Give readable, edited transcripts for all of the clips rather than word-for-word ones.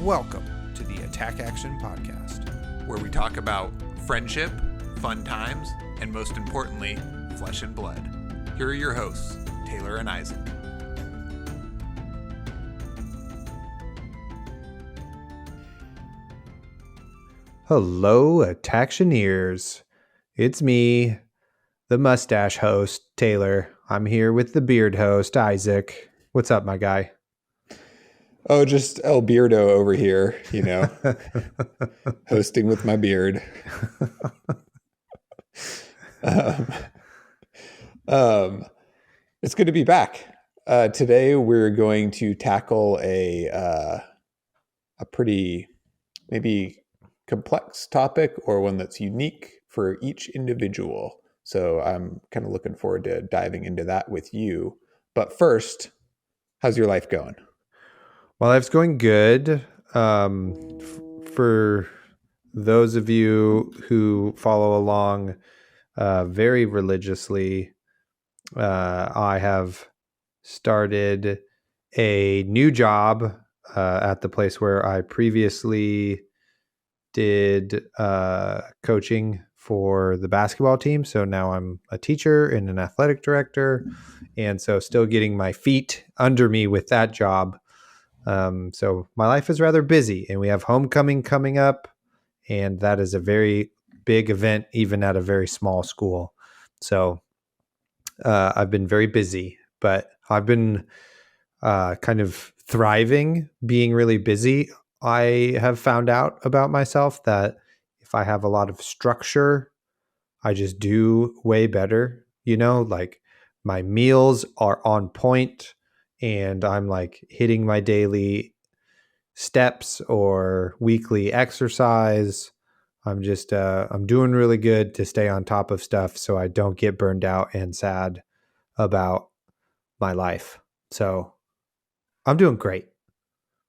Welcome to the Attack Action Podcast, where we talk about friendship, fun times, and most importantly, flesh and blood. Here are your hosts, Taylor and Isaac. Hello, Attactioneers. It's me, the mustache host, Taylor. I'm here with the beard host, Isaac. What's up, my guy? Oh, just El Beardo over here, hosting with my beard. It's good to be back. Today we're going to tackle a pretty maybe complex topic, or one that's unique for each individual. So I'm kind of looking forward to diving into that with you. But first, how's your life going? Well, life's going good. For those of you who follow along very religiously, I have started a new job at the place where I previously did coaching for the basketball team. So now I'm a teacher and an athletic director, and so still getting my feet under me with that job. So my life is rather busy, and we have homecoming coming up, and that is a very big event, even at a very small school. So I've been very busy, but I've been kind of thriving being really busy. I have found out about myself that if I have a lot of structure, I just do way better. Like my meals are on point, and I'm like hitting my daily steps or weekly exercise. I'm doing really good to stay on top of stuff so I don't get burned out and sad about my life. So I'm doing great.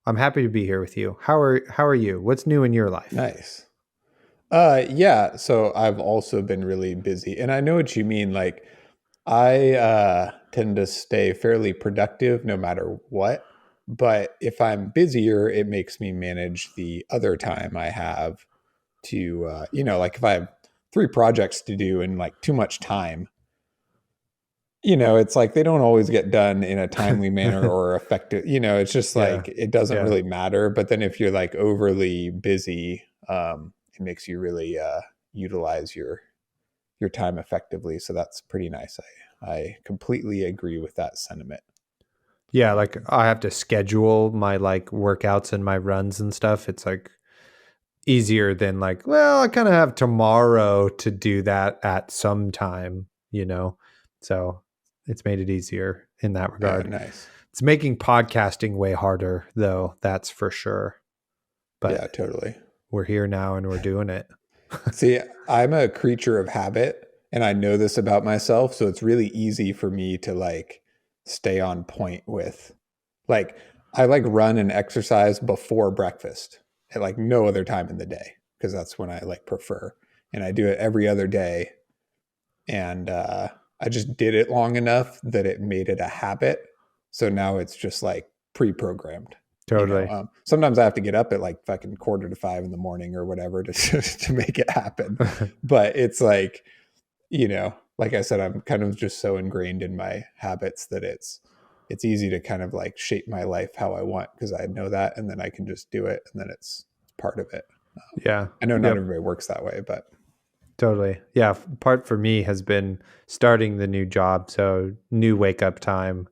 I'm happy to be here with you. How are you? What's new in your life? Nice. Yeah. So I've also been really busy, and I know what you mean. Like I tend to stay fairly productive no matter what. But if I'm busier, it makes me manage the other time I have to, like if I have 3 projects to do and like too much time, it's like they don't always get done in a timely manner or effective. It's just like it doesn't really matter. But then if you're like overly busy, it makes you really utilize your time effectively. So that's pretty nice. I completely agree with that sentiment. Yeah, like I have to schedule my like workouts and my runs and stuff. It's like easier than like, well, I kind of have tomorrow to do that at some time, So it's made it easier in that regard. Yeah, nice. It's making podcasting way harder, though. That's for sure. But yeah, totally. We're here now and we're doing it. See, I'm a creature of habit, and I know this about myself. So it's really easy for me to like stay on point with, like, I like run and exercise before breakfast at like no other time in the day, because that's when I like prefer. And I do it every other day. And I just did it long enough that it made it a habit. So now it's just like pre-programmed. Totally. Sometimes I have to get up at like fucking 4:45 in the morning or whatever to make it happen. But it's like, like I said, I'm kind of just so ingrained in my habits that it's easy to kind of like shape my life how I want, because I know that, and then I can just do it, and then it's part of it. Yeah. I know not everybody works that way, but. Totally. Yeah. Part for me has been starting the new job. So new wake up time.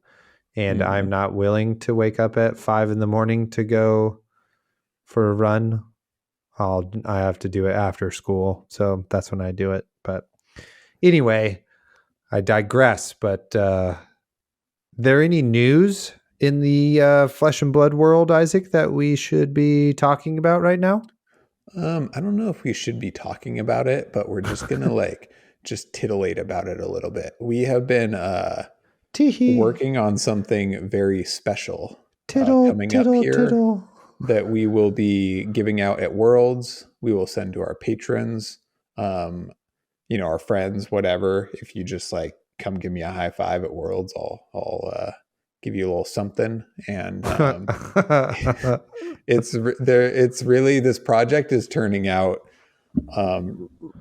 And I'm not willing to wake up at 5 a.m. to go for a run. I have to do it after school. So that's when I do it. But anyway, I digress. But there any news in the flesh and blood world, Isaac, that we should be talking about right now? I don't know if we should be talking about it, but we're just going to like just titillate about it a little bit. We have been working on something very special coming up here that we will be giving out at Worlds. We will send to our patrons, our friends, whatever. If you just like come give me a high five at Worlds, I'll give you a little something. And it's really, this project is turning out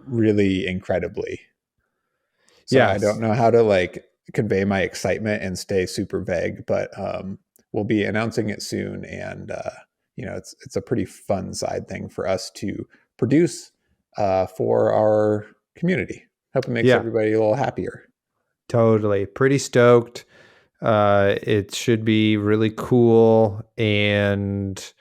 really incredibly. So Yes. I don't know how to like convey my excitement and stay super vague, but we'll be announcing it soon. And it's a pretty fun side thing for us to produce for our community. Hope it makes everybody a little happier. Totally. Pretty stoked. It should be really cool, and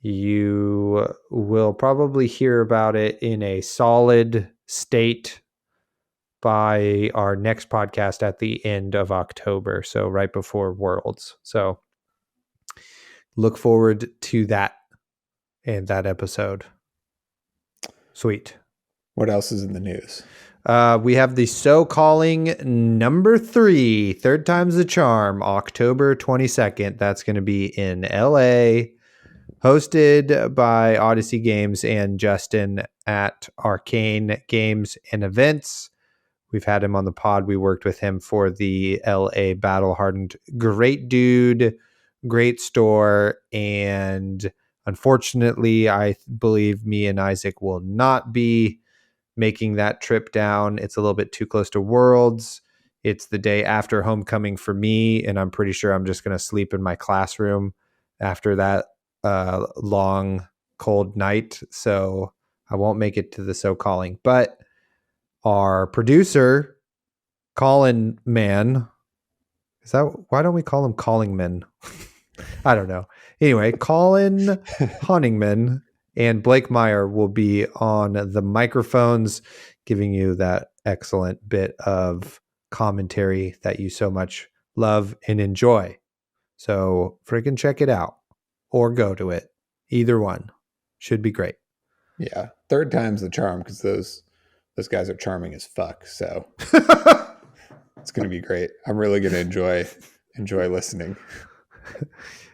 you will probably hear about it in a solid state by our next podcast at the end of October. So right before Worlds. So look forward to that and that episode. Sweet. What else is in the news? We have the So Calling number 3, third time's the charm, October 22nd. That's going to be in LA, hosted by Odyssey Games and Justin at Arcane Games and Events. We've had him on the pod. We worked with him for the LA Battle Hardened. Great dude, great store. And unfortunately, I believe me and Isaac will not be making that trip down. It's a little bit too close to Worlds. It's the day after homecoming for me, and I'm pretty sure I'm just going to sleep in my classroom after that long, cold night. So I won't make it to the So Calling. But our producer, Colin Man, why don't we call him Calling Man? I don't know. Anyway, Colin Honingman and Blake Meyer will be on the microphones, giving you that excellent bit of commentary that you so much love and enjoy. So freaking check it out or go to it. Either one should be great. Yeah. Third time's the charm, because those guys are charming as fuck. So it's going to be great. I'm really going to enjoy listening.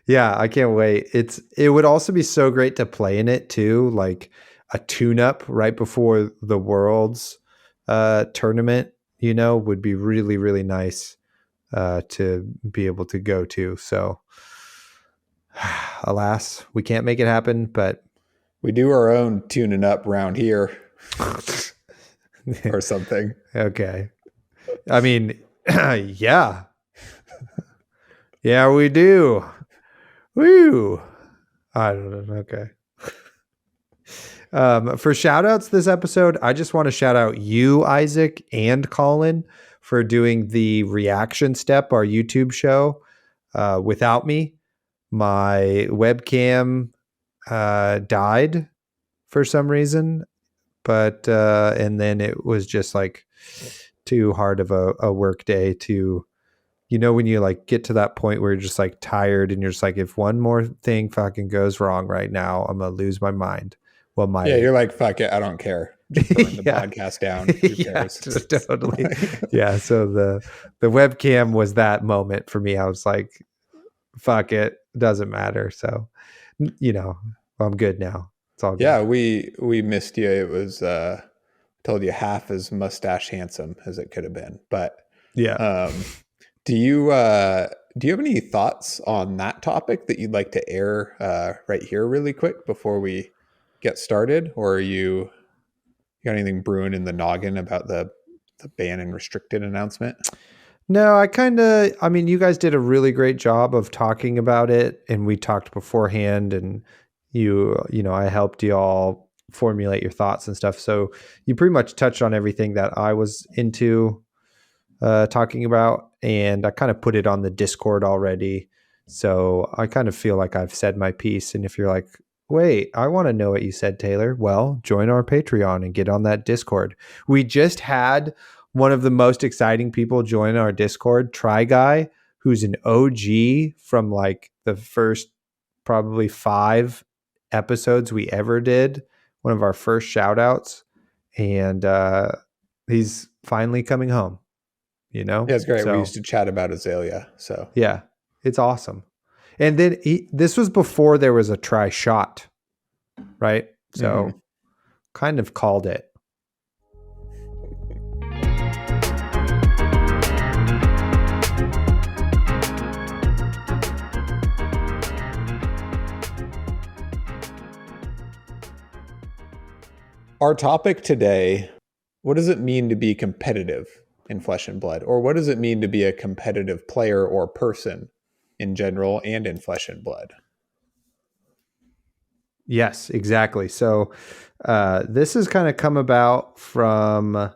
Yeah, I can't wait. It would also be so great to play in it too, like a tune-up right before the Worlds tournament, would be really, really nice to be able to go to. So alas, we can't make it happen, but we do our own tuning up round here or something. Okay. I mean, yeah. Yeah, we do. Woo! I don't know. Okay. For shout outs this episode, I just want to shout out you, Isaac, and Colin for doing the reaction step, our YouTube show. Without me, my webcam died for some reason, but and then it was just like too hard of a work day to, when you like get to that point where you're just like tired and you're just like, if one more thing fucking goes wrong right now, I'm gonna lose my mind. Well, you're like, fuck it, I don't care. Just throwing the podcast down. Who cares? Totally. Yeah. So the webcam was that moment for me. I was like, fuck it, doesn't matter. So, I'm good now. It's all good. Yeah, we missed you. It was told you half as mustache handsome as it could have been. But yeah. Do you have any thoughts on that topic that you'd like to air right here really quick before we get started? Or you got anything brewing in the noggin about the ban and restricted announcement? No, you guys did a really great job of talking about it, and we talked beforehand, and I helped you all formulate your thoughts and stuff. So you pretty much touched on everything that I was into talking about, and I kind of put it on the Discord already. So I kind of feel like I've said my piece. And if you're like, wait, I want to know what you said, Taylor, well, join our Patreon and get on that Discord. We just had one of the most exciting people join our Discord, Try Guy, who's an OG from like the first probably 5 episodes we ever did, one of our first shout outs. And he's finally coming home. Yeah, it's great. So, we used to chat about Azalea. So yeah, it's awesome. And then this was before there was a try shot, right? So kind of called it. Our topic today, what does it mean to be competitive in Flesh and Blood? Or what does it mean to be a competitive player or person in general and in Flesh and Blood? Yes, exactly. So this has kind of come about from,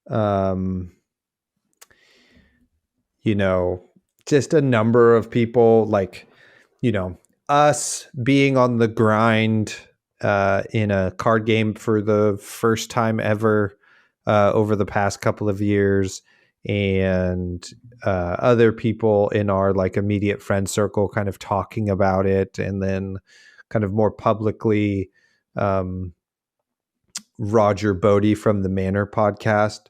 um, just a number of people, like, us being on the grind in a card game for the first time ever over the past couple of years, and other people in our like immediate friend circle kind of talking about it, and then kind of more publicly, um, Roger Bodie from the Manor podcast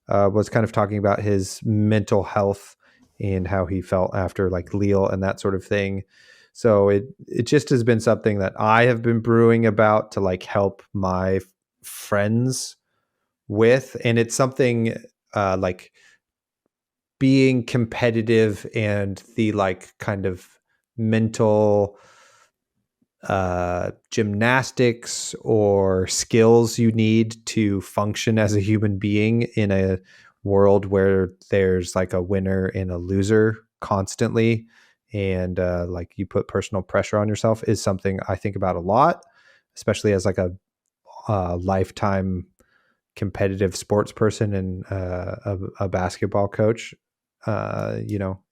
was kind of talking about his mental health and how he felt after like Lille and that sort of thing. So it just has been something that I have been brewing about to like help my friends with, and it's something like being competitive and the like kind of mental gymnastics or skills you need to function as a human being in a world where there's like a winner and a loser constantly, and like you put personal pressure on yourself, is something I think about a lot, especially as like a lifetime competitive sports person and a basketball coach.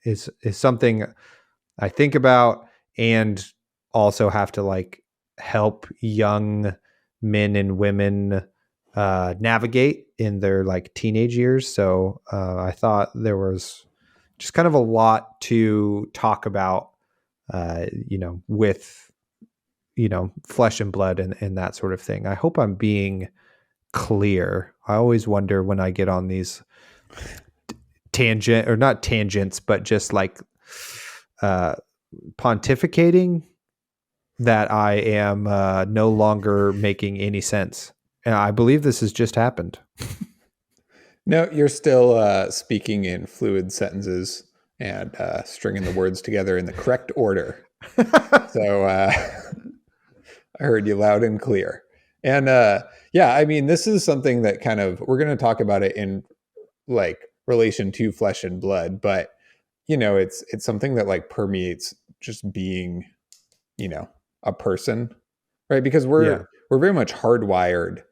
Is something I think about, and also have to like help young men and women navigate in their like teenage years. So I thought there was just kind of a lot to talk about, with, Flesh and Blood and that sort of thing. I hope I'm being clear. I always wonder when I get on these tangent, or not tangents, but just like pontificating, that I am no longer making any sense. And I believe this has just happened. No, you're still speaking in fluid sentences and stringing the words together in the correct order. So I heard you loud and clear. And yeah, I mean, this is something that kind of, we're going to talk about it in like relation to Flesh and Blood, but it's something that like permeates just being, a person, right? Because Yeah. we're very much hardwired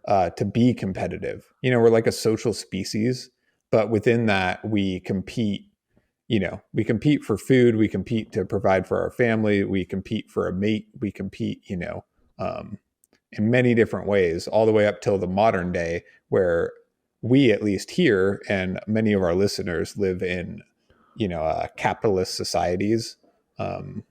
to be competitive. We're like a social species, but within that we compete. We compete for food, we compete to provide for our family, we compete for a mate, we compete, um, in many different ways, all the way up till the modern day, where we, at least here, and many of our listeners live in, capitalist societies, um,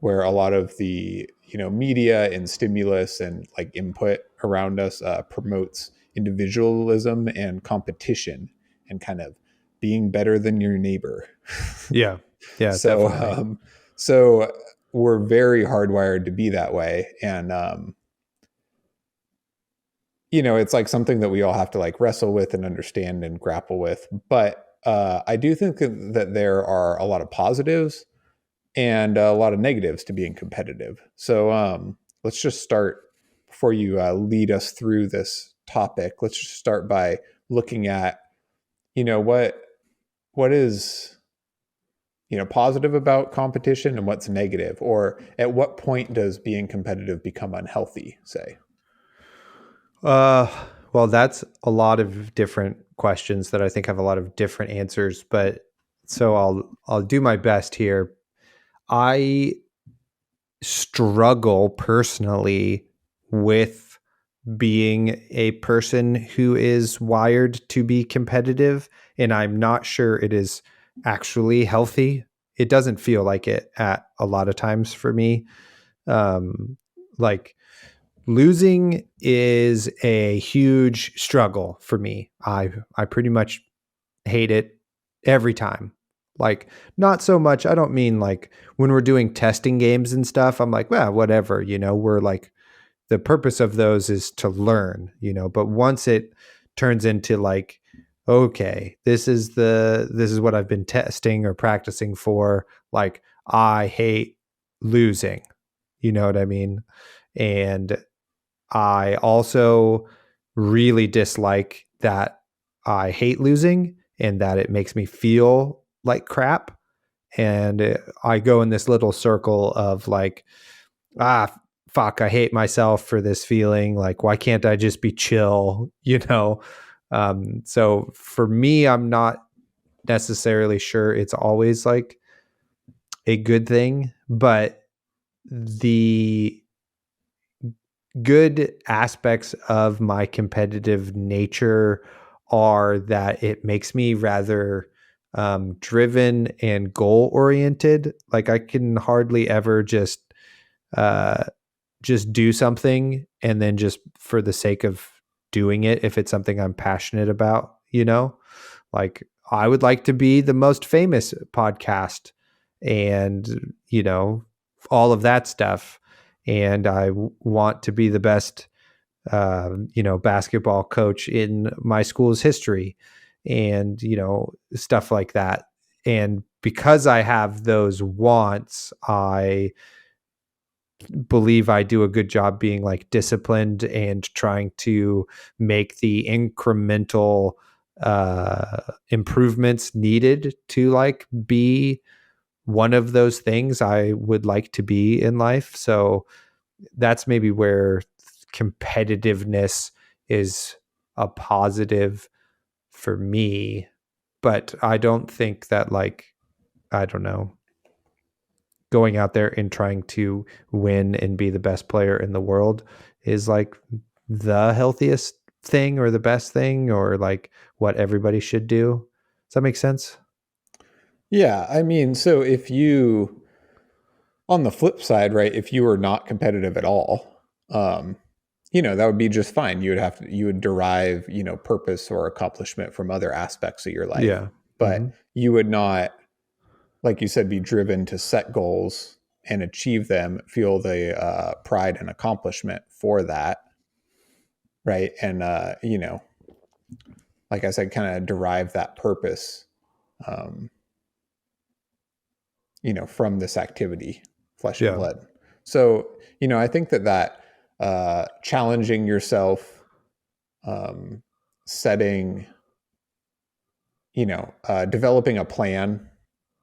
where a lot of the media and stimulus and like input around us promotes individualism and competition and kind of being better than your neighbor. Yeah. Yeah, so definitely. so we're very hardwired to be that way, and it's like something that we all have to like wrestle with and understand and grapple with. But I do think that there are a lot of positives and a lot of negatives to being competitive. So let's just start, before you lead us through this topic. Let's just start by looking at, what is positive about competition and what's negative, or at what point does being competitive become unhealthy, say? Uh, well, that's a lot of different questions that I think have a lot of different answers, but so I'll do my best here. I struggle personally with being a person who is wired to be competitive, and I'm not sure it is actually healthy. It doesn't feel like it at a lot of times for me. Like losing is a huge struggle for me. I pretty much hate it every time. Like, not so much, I don't mean like when we're doing testing games and stuff, I'm like, well, whatever, we're like, the purpose of those is to learn, but once it turns into like, okay, this is what I've been testing or practicing for, like, I hate losing. You know what I mean? And I also really dislike that I hate losing and that it makes me feel like crap. And I go in this little circle of like, fuck, I hate myself for this feeling. Like, why can't I just be chill? So for me, I'm not necessarily sure it's always like a good thing, but the good aspects of my competitive nature are that it makes me rather driven and goal oriented. Like I can hardly ever just do something and then just for the sake of doing it if it's something I'm passionate about, like I would like to be the most famous podcast and all of that stuff, and I want to be the best basketball coach in my school's history, and stuff like that. And because I have those wants, I believe I do a good job being like disciplined and trying to make the incremental improvements needed to like be one of those things I would like to be in life. So that's maybe where competitiveness is a positive for me, but I don't think that like, I don't know, going out there and trying to win and be the best player in the world is like the healthiest thing or the best thing or like what everybody should do. Does that make sense? Yeah, I mean, so if you, on the flip side, right, if you were not competitive at all, that would be just fine. You would derive, purpose or accomplishment from other aspects of your life. Yeah. But you would not, like you said, be driven to set goals and achieve them, feel the pride and accomplishment for that. Right. And, like I said, kind of derive that purpose, from this activity, flesh and blood. So, I think that challenging yourself, setting, developing a plan,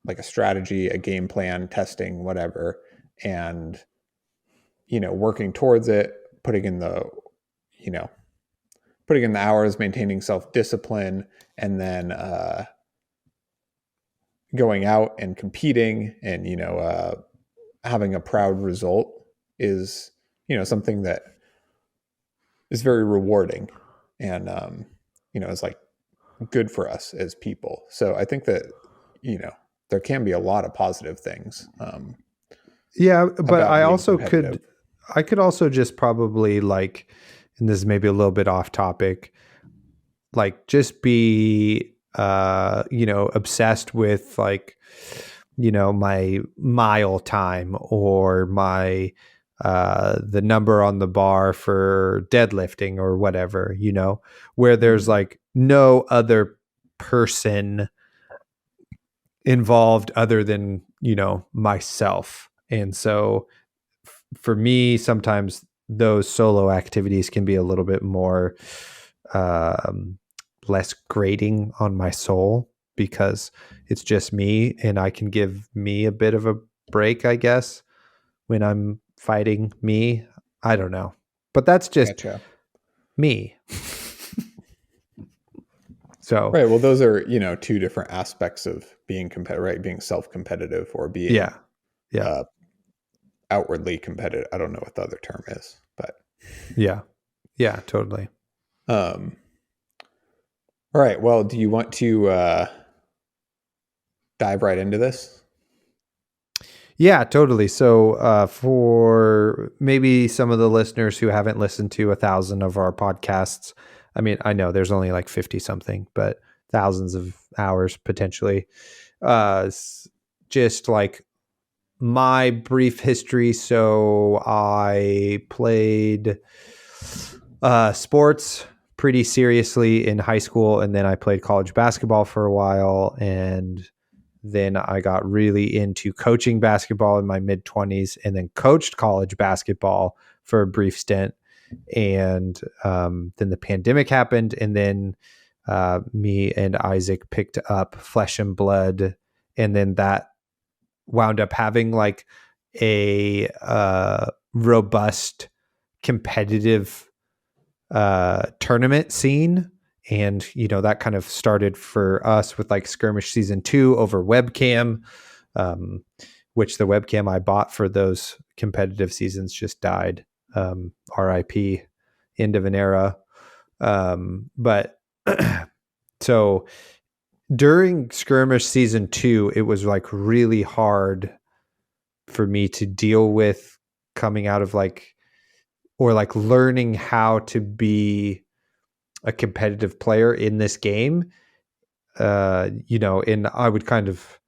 like a strategy, a game plan, testing, whatever, and, working towards it, putting in the hours, maintaining self-discipline, and then going out and competing and, having a proud result is, something that is very rewarding and, is like good for us as people. So I think that, there can be a lot of positive things. Yeah, but I could also just probably like, and this is maybe a little bit off topic, like just be, obsessed with like, my mile time or my, the number on the bar for deadlifting or whatever, where there's like no other person involved other than, myself. And so for me, sometimes those solo activities can be a little bit more less grating on my soul because it's just me and I can give me a bit of a break, I guess, when I'm fighting me. I don't know. But that's just me. So right. Well, those are, two different aspects of being competitive, right? Being self-competitive or being outwardly competitive. I don't know what the other term is, but yeah, totally. All right. Well, do you want to dive right into this? Yeah, totally. So for maybe some of the listeners who haven't listened to 1,000 of our podcasts, I mean, I know there's only like 50 something, but thousands of hours potentially. Just like my brief history. So I played sports pretty seriously in high school, and then I played college basketball for a while, and then I got really into coaching basketball in my mid-20s and then coached college basketball for a brief stint. And then the pandemic happened, and then me and Isaac picked up Flesh and Blood, and then that wound up having like a robust competitive tournament scene. And that kind of started for us with like Skirmish Season 2 over webcam, which the webcam I bought for those competitive seasons just died. RIP, end of an era. But so during Skirmish Season 2, it was like really hard for me to deal with coming out of like, or like learning how to be a competitive player in this game. And I would kind of,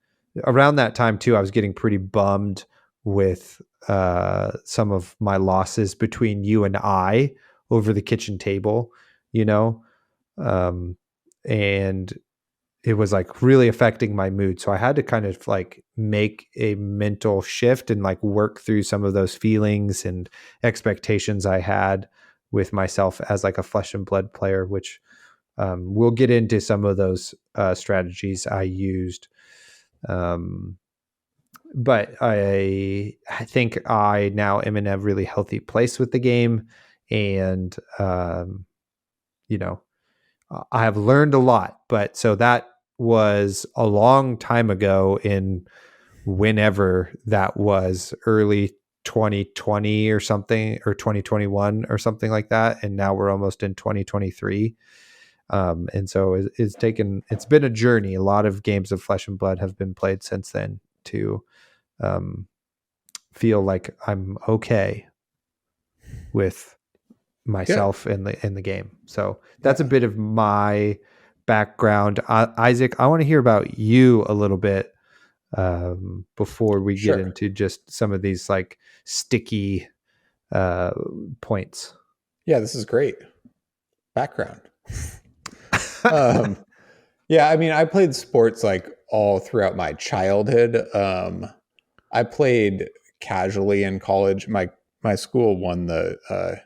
around that time too, I was getting pretty bummed with some of my losses between you and I over the kitchen table, and it was like really affecting my mood. So I had to kind of like make a mental shift and like work through some of those feelings and expectations I had with myself as like a Flesh and Blood player, which we'll get into some of those strategies I used. But I think I now am in a really healthy place with the game. And, I have learned a lot, but so that was a long time ago in whenever that was, early 2020 or something, or 2021 or something like that. And now we're almost in 2023. And so it's been a journey. A lot of games of Flesh and Blood have been played since then to feel like I'm okay with myself in the game. So that's a bit of my background. Isaac, I want to hear about you a little bit before we get into just some of these like sticky points. Yeah, this is great background. Yeah, I mean, I played sports like all throughout my childhood. I played casually in college. My school won the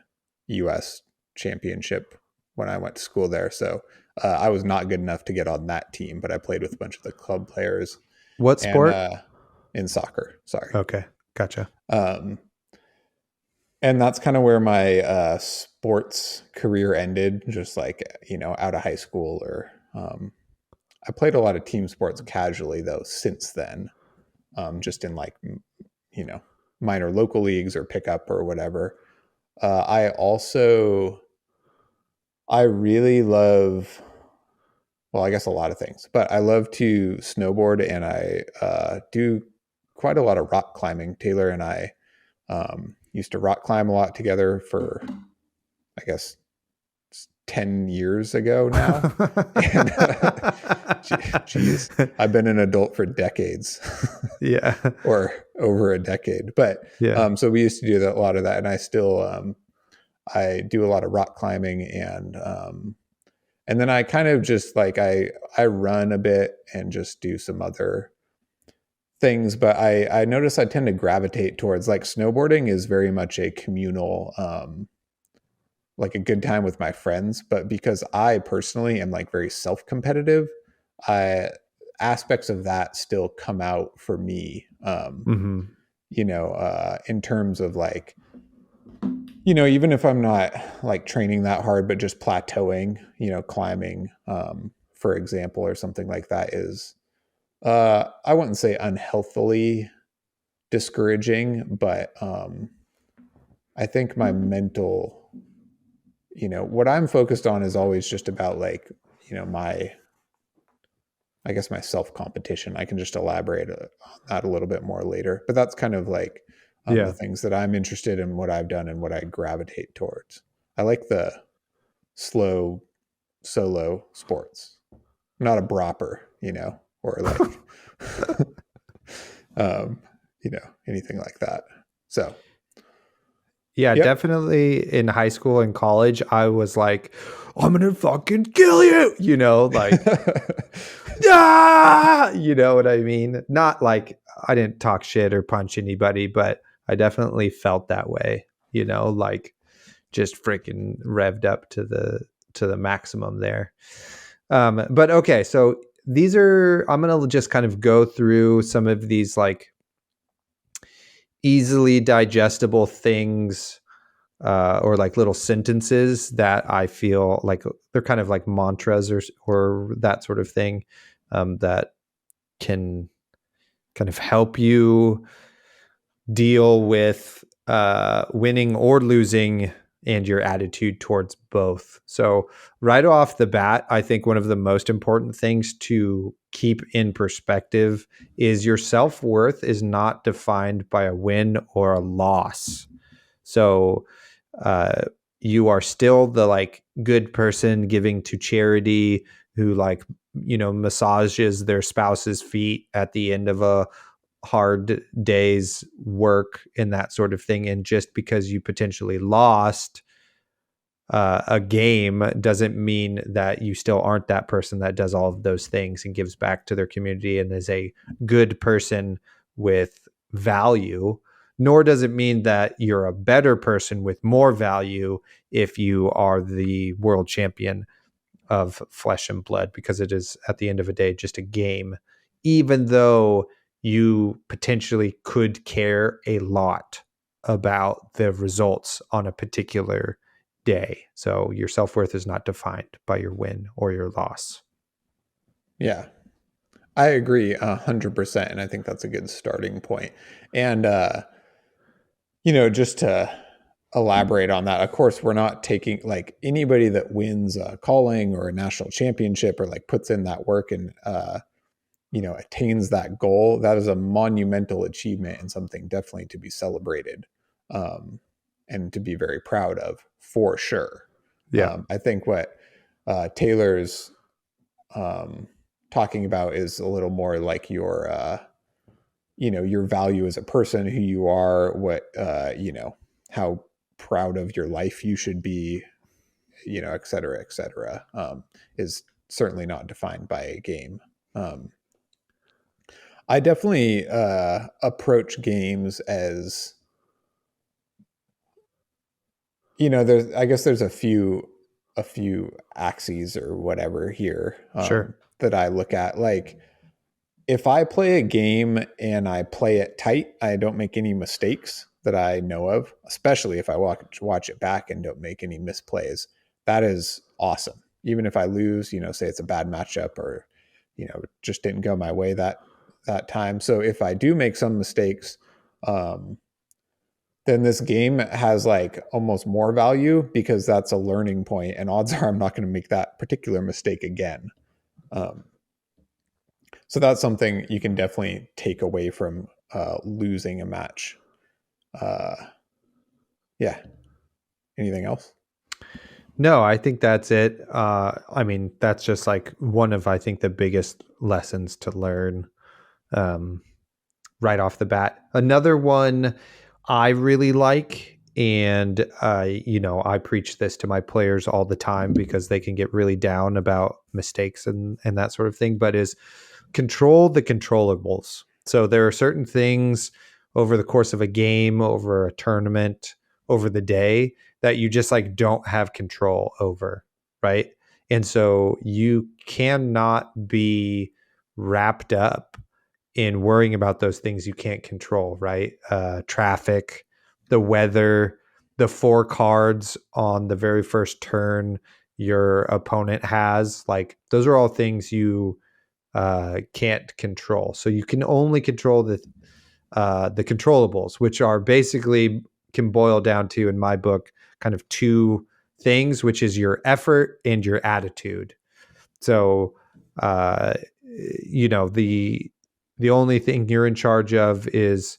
U.S. championship when I went to school there, so I was not good enough to get on that team, but I played with a bunch of the club players. What sport? In soccer. Sorry. Okay, gotcha. And that's kind of where my sports career ended, just like, out of high school. Or I played a lot of team sports casually, though, since then, just in like, minor local leagues or pickup or whatever. I really love, well, I guess a lot of things, but I love to snowboard, and I do quite a lot of rock climbing. Taylor and I used to rock climb a lot together for, I guess, 10 years ago now. And geez, I've been an adult for decades. Yeah. Or over a decade. But yeah. So we used to do a lot of that. And I still, I do a lot of rock climbing, and then I kind of just like, I run a bit and just do some other things, but I notice I tend to gravitate towards, like, snowboarding is very much a communal, like a good time with my friends. But because I personally am like very self-competitive, aspects of that still come out for me, in terms of like, even if I'm not like training that hard, but just plateauing, climbing, for example, or something like that is, I wouldn't say unhealthily discouraging, but I think my mental, what I'm focused on is always just about like, my self-competition. I can just elaborate on that a little bit more later, but that's kind of like the things that I'm interested in, what I've done and what I gravitate towards. I like the slow solo sports. I'm not a bropper, or like, anything like that. So, yeah, definitely in high school and college, I was like, I'm going to fucking kill you, like, ah, you know what I mean? Not like I didn't talk shit or punch anybody, but I definitely felt that way, like just freaking revved up to the maximum there. But okay, so I'm going to just kind of go through some of these like easily digestible things, or like little sentences that I feel like they're kind of like mantras or that sort of thing, that can kind of help you deal with winning or losing and your attitude towards both. So right off the bat, I think one of the most important things to keep in perspective is your self-worth is not defined by a win or a loss. So you are still the like good person giving to charity who like, massages their spouse's feet at the end of a hard day's work and that sort of thing. And just because you potentially lost a game doesn't mean that you still aren't that person that does all of those things and gives back to their community and is a good person with value. Nor does it mean that you're a better person with more value if you are the world champion of Flesh and Blood, because it is at the end of the day just a game, even though you potentially could care a lot about the results on a particular day. So your self-worth is not defined by your win or your loss. Yeah, I agree 100%. And I think that's a good starting point. And, just to elaborate on that, of course, we're not taking like anybody that wins a calling or a national championship or like puts in that work and, attains that goal. That is a monumental achievement and something definitely to be celebrated, and to be very proud of, for sure. Yeah. I think what Taylor's talking about is a little more like your value as a person, who you are, what how proud of your life you should be, et cetera, is certainly not defined by a game. I definitely approach games as, there's a few axes or whatever here, Sure. that I look at. Like, if I play a game and I play it tight, I don't make any mistakes that I know of, especially if I watch it back and don't make any misplays. That is awesome. Even if I lose, say it's a bad matchup or, just didn't go my way that time. So if I do make some mistakes, then this game has like almost more value, because that's a learning point, and odds are I'm not going to make that particular mistake again. So that's something you can definitely take away from losing a match. Yeah. Anything else? No, I think that's it. That's just like one of, I think, the biggest lessons to learn right off the bat. Another one I really like, and I preach this to my players all the time because they can get really down about mistakes and that sort of thing, but is control the controllables. So there are certain things over the course of a game, over a tournament, over the day that you just like don't have control over, right? And so you cannot be wrapped up in worrying about those things you can't control, right? Traffic, the weather, the 4 cards on the very first turn your opponent has, like those are all things you can't control. So you can only control the controllables, which are basically can boil down to, in my book, kind of 2 things, which is your effort and your attitude. So, the only thing you're in charge of is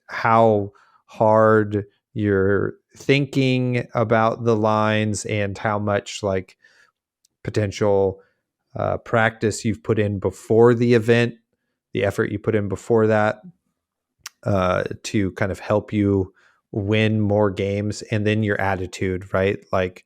how hard you're thinking about the lines and how much like potential practice you've put in before the event, the effort you put in before that, to kind of help you win more games, and then your attitude, right? Like,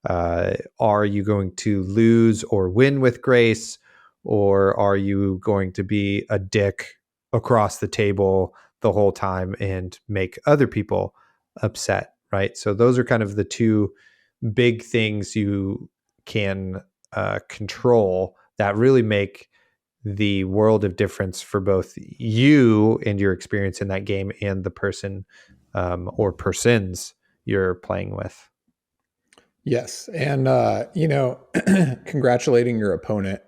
are you going to lose or win with grace, or are you going to be a dick across the table the whole time and make other people upset, right? So those are kind of the two big things you can control that really make the world of difference for both you and your experience in that game and the person or persons you're playing with. Yes. And, congratulating your opponent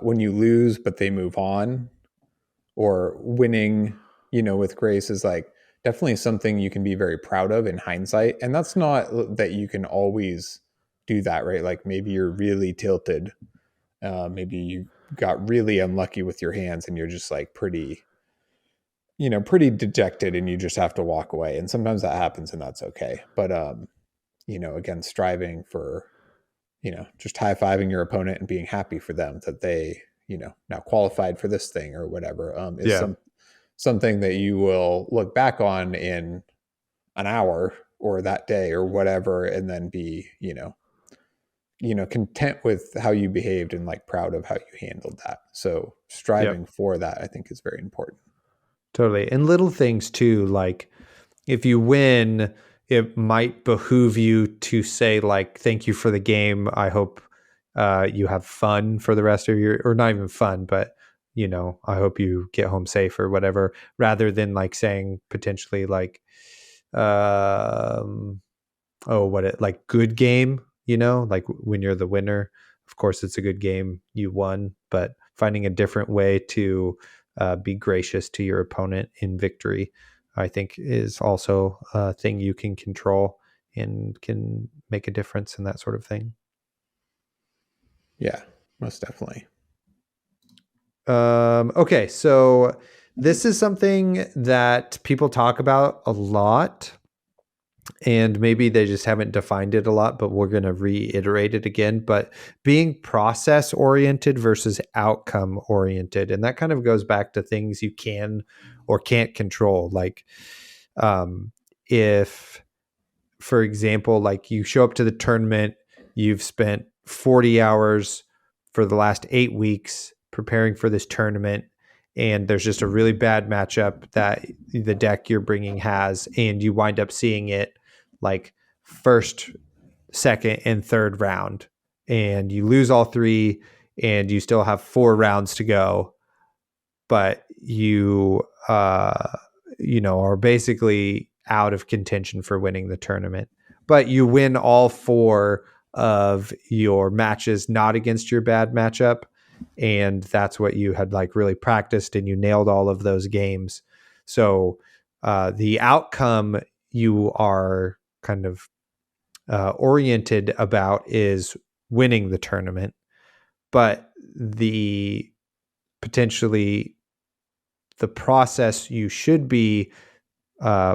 when you lose, but they move on, or winning, with grace is like definitely something you can be very proud of in hindsight. And that's not that you can always do that, right? Like maybe you're really tilted. Maybe you got really unlucky with your hands and you're just like pretty dejected and you just have to walk away. And sometimes that happens and that's okay. But, again, striving for, just high-fiving your opponent and being happy for them that they, now qualified for this thing or whatever, is something that you will look back on in an hour or that day or whatever, and then be, content with how you behaved and like proud of how you handled that. So striving for that, I think, is very important. Totally. And little things too, like if you win, it might behoove you to say like, thank you for the game. I hope you have fun for the rest of your, or not even fun, but I hope you get home safe or whatever, rather than like saying potentially like, like good game, like when you're the winner, of course it's a good game, you won, but finding a different way to be gracious to your opponent in victory, I think is also a thing you can control and can make a difference in that sort of thing. Yeah, most definitely. Okay, so this is something that people talk about a lot, and maybe they just haven't defined it a lot, but we're going to reiterate it again. But being process oriented versus outcome oriented. And that kind of goes back to things you can or can't control. Like if, for example, like you show up to the tournament, you've spent 40 hours for the last 8 weeks preparing for this tournament, and there's just a really bad matchup that the deck you're bringing has, and you wind up seeing it like first, second, and third round, and you lose all three, and you still have 4 rounds to go, but you are basically out of contention for winning the tournament. But you win all 4 of your matches not against your bad matchup, and that's what you had like really practiced, and you nailed all of those games. So the outcome you are kind of oriented about is winning the tournament, but potentially the process you should be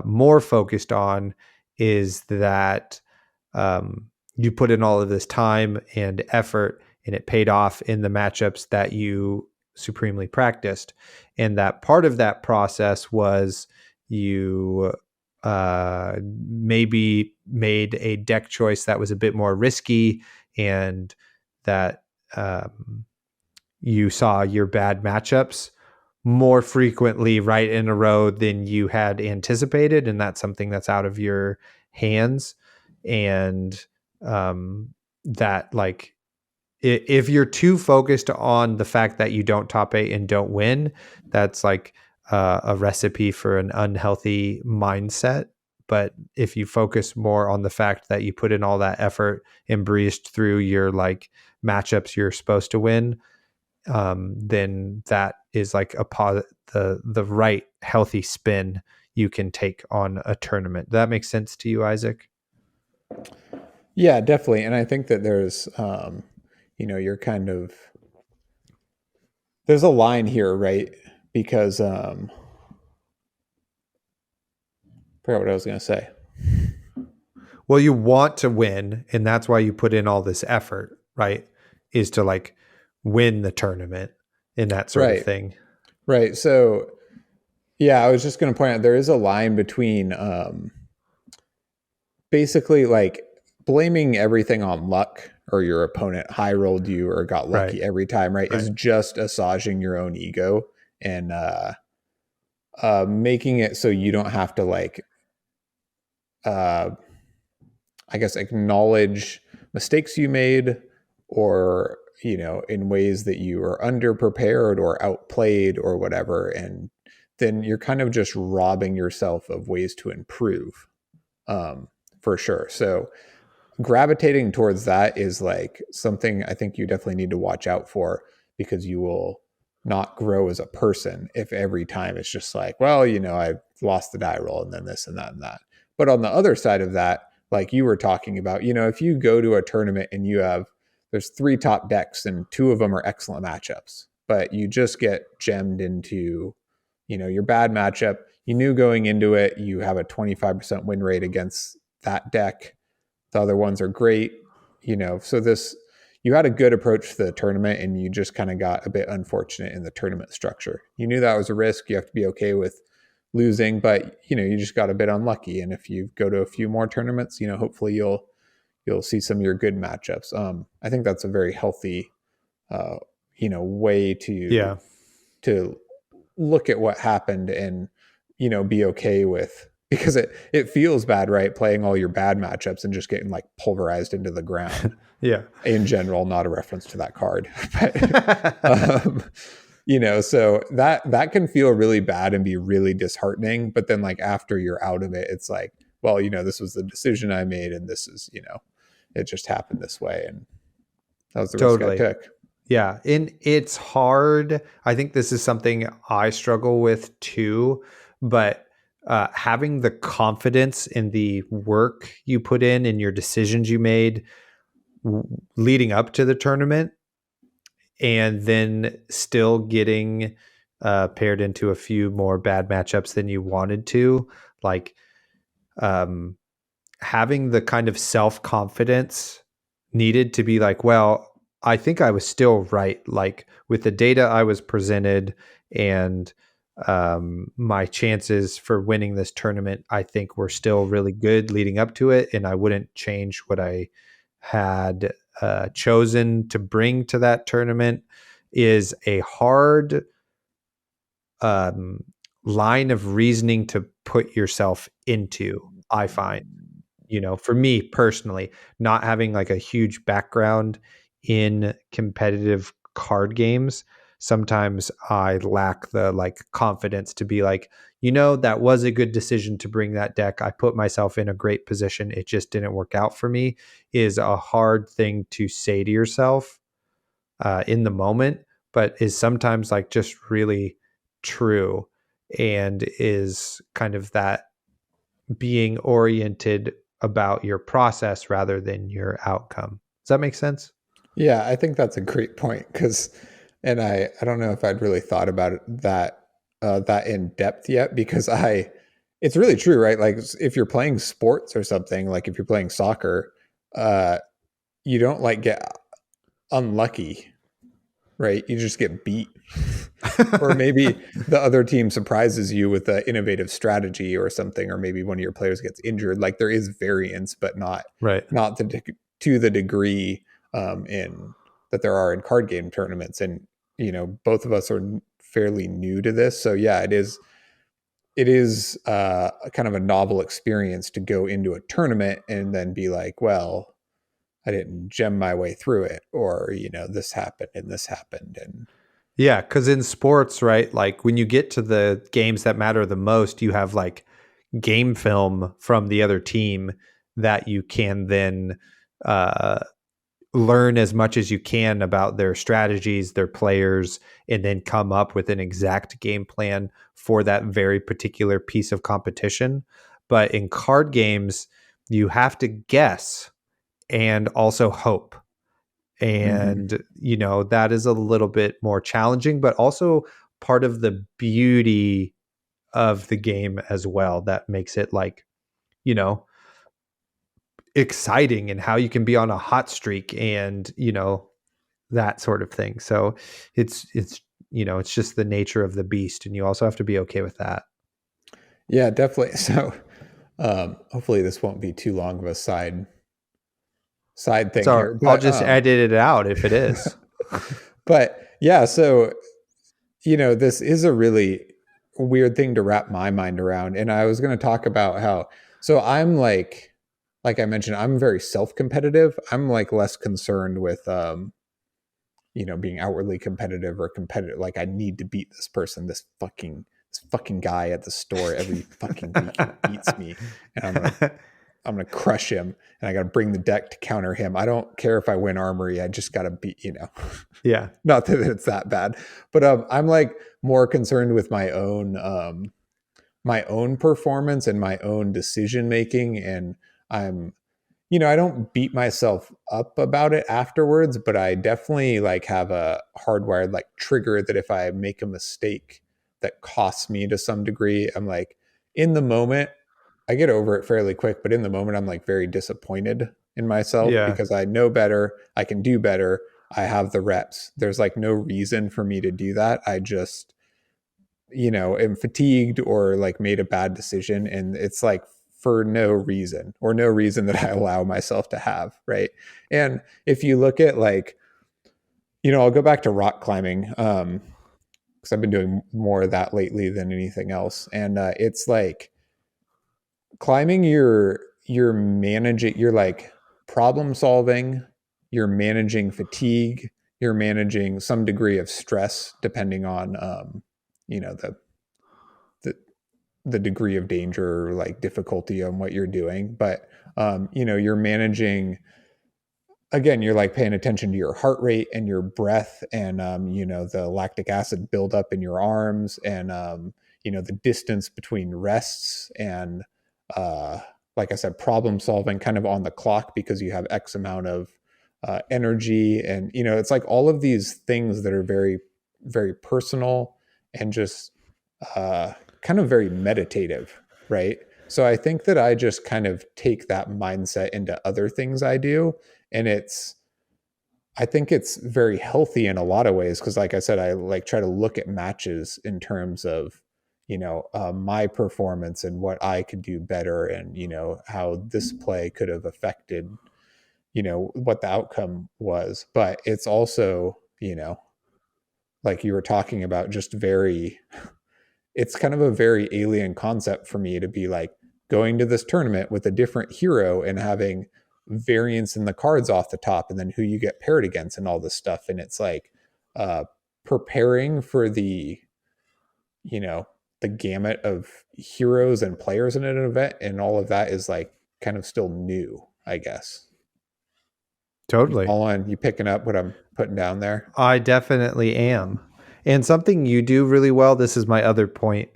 more focused on is that you put in all of this time and effort, and it paid off in the matchups that you supremely practiced. And that part of that process was you maybe made a deck choice that was a bit more risky, and that you saw your bad matchups more frequently right in a row than you had anticipated. And that's something that's out of your hands. And that like, if you're too focused on the fact that you don't top 8 and don't win, that's like a recipe for an unhealthy mindset. But if you focus more on the fact that you put in all that effort and breezed through your like matchups you're supposed to win, then that is like the right healthy spin you can take on a tournament. That makes sense to you, Isaac? Yeah, definitely. And I think that there's, you're kind of, there's a line here, right? Because, I forgot what I was going to say. Well, you want to win, and that's why you put in all this effort, right? Is to like win the tournament and that sort of thing. Right. So, yeah, I was just going to point out there is a line between basically like blaming everything on luck, or your opponent high rolled you or got lucky every time, right? Is just massaging your own ego and making it so you don't have to like I guess, acknowledge mistakes you made, or, in ways that you are underprepared or outplayed or whatever. And then you're kind of just robbing yourself of ways to improve, for sure. So gravitating towards that is like something I think you definitely need to watch out for, because you will not grow as a person if every time it's just like, well, I lost the die roll and then this and that and that. But on the other side of that, like you were talking about, if you go to a tournament and there's 3 top decks and 2 of them are excellent matchups, but you just get gemmed into, your bad matchup. You knew going into it, you have a 25% win rate against that deck. The other ones are great, so you had a good approach to the tournament, and you just kind of got a bit unfortunate in the tournament structure. You knew that was a risk. You have to be okay with losing, but you just got a bit unlucky. And if you go to a few more tournaments, hopefully you'll see some of your good matchups. I think that's a very healthy, way to look at what happened and, be okay with, because it feels bad, right? Playing all your bad matchups and just getting like pulverized into the ground. Yeah. In general, not a reference to that card, but, so that can feel really bad and be really disheartening. But then like after you're out of it, it's like, well, this was the decision I made, and this is, it just happened this way. And that was the risk I took. Yeah. And it's hard. I think this is something I struggle with too, but having the confidence in the work you put in and your decisions you made leading up to the tournament, and then still getting paired into a few more bad matchups than you wanted to, like having the kind of self-confidence needed to be like, well, I think I was still right, like with the data I was presented and my chances for winning this tournament, I think were still really good leading up to it. And I wouldn't change what I had chosen to bring to that tournament. Is a hard line of reasoning to put yourself into, I find. For me personally, not having like a huge background in competitive card games, sometimes I lack the like confidence to be like, that was a good decision to bring that deck. I put myself in a great position. It just didn't work out for me, is a hard thing to say to yourself in the moment, but is sometimes like just really true, and is kind of that being oriented about your process rather than your outcome. Does that make sense? Yeah, I think that's a great point, and I don't know if I'd really thought about it that in depth yet, because it's really true, right? Like if you're playing sports or something, like if you're playing soccer, you don't like get unlucky, right? You just get beat. Or maybe the other team surprises you with an innovative strategy or something, or maybe one of your players gets injured. Like there is variance, but not to the degree in that there are in card game tournaments. And both of us are fairly new to this, so yeah, it is kind of a novel experience to go into a tournament and then be like, well, I didn't gem my way through it, or this happened and this happened. And yeah, because in sports, right, like when you get to the games that matter the most, you have like game film from the other team that you can then learn as much as you can about their strategies, their players, and then come up with an exact game plan for that very particular piece of competition. But in card games, you have to guess and also hope. And, that is a little bit more challenging, but also part of the beauty of the game as well. That makes it like, exciting, and how you can be on a hot streak and, that sort of thing. So it's just the nature of the beast, and you also have to be okay with that. Yeah, definitely. So hopefully this won't be too long of a side thing here. But I'll just edit it out if it is. But yeah, so this is a really weird thing to wrap my mind around. And I was going to talk about how, So I'm like I mentioned, I'm very self-competitive. I'm like less concerned with being outwardly competitive or competitive. Like I need to beat this person, this fucking guy at the store every fucking week. He beats me, and I'm gonna crush him, and I got to bring the deck to counter him. I don't care if I win armory. I just got to beat. Yeah. Not that it's that bad, but I'm like more concerned with my own performance and my own decision making, and I'm I don't beat myself up about it afterwards, but I definitely like have a hardwired like trigger that if I make a mistake that costs me to some degree, I'm like in the moment, I get over it fairly quick, but in the moment I'm like very disappointed in myself Yeah. because I know better, I can do better, I have the reps. There's like no reason for me to do that. I just am fatigued or like made a bad decision, and it's like for no reason or no reason that I allow myself to have, right? And if you look at like I'll go back to rock climbing because I've been doing more of that lately than anything else, and it's like climbing, you're managing, you're like problem solving, you're managing fatigue, you're managing some degree of stress depending on the the the degree of danger or like difficulty on what you're doing. But you're managing, again, you're like paying attention to your heart rate and your breath, and the lactic acid buildup in your arms, and the distance between rests, and uh like I said, problem solving kind of on the clock because you have X amount of energy, and it's like all of these things that are very, very personal and just kind of very meditative, right? So I think that I just kind of take that mindset into other things I do, and I think it's very healthy in a lot of ways because, like I said, I like try to look at matches in terms of my performance and what I could do better, and how this play could have affected what the outcome was. But it's also like you were talking about, just very, it's kind of a very alien concept for me to be like going to this tournament with a different hero and having variance in the cards off the top, and then who you get paired against and all this stuff. And it's like preparing for you know the gamut of heroes and players in an event, and all of that is like kind of still new, I guess. You Totally. following, you picking up what I'm putting down there? I definitely am. And something you do really well, this is my other point,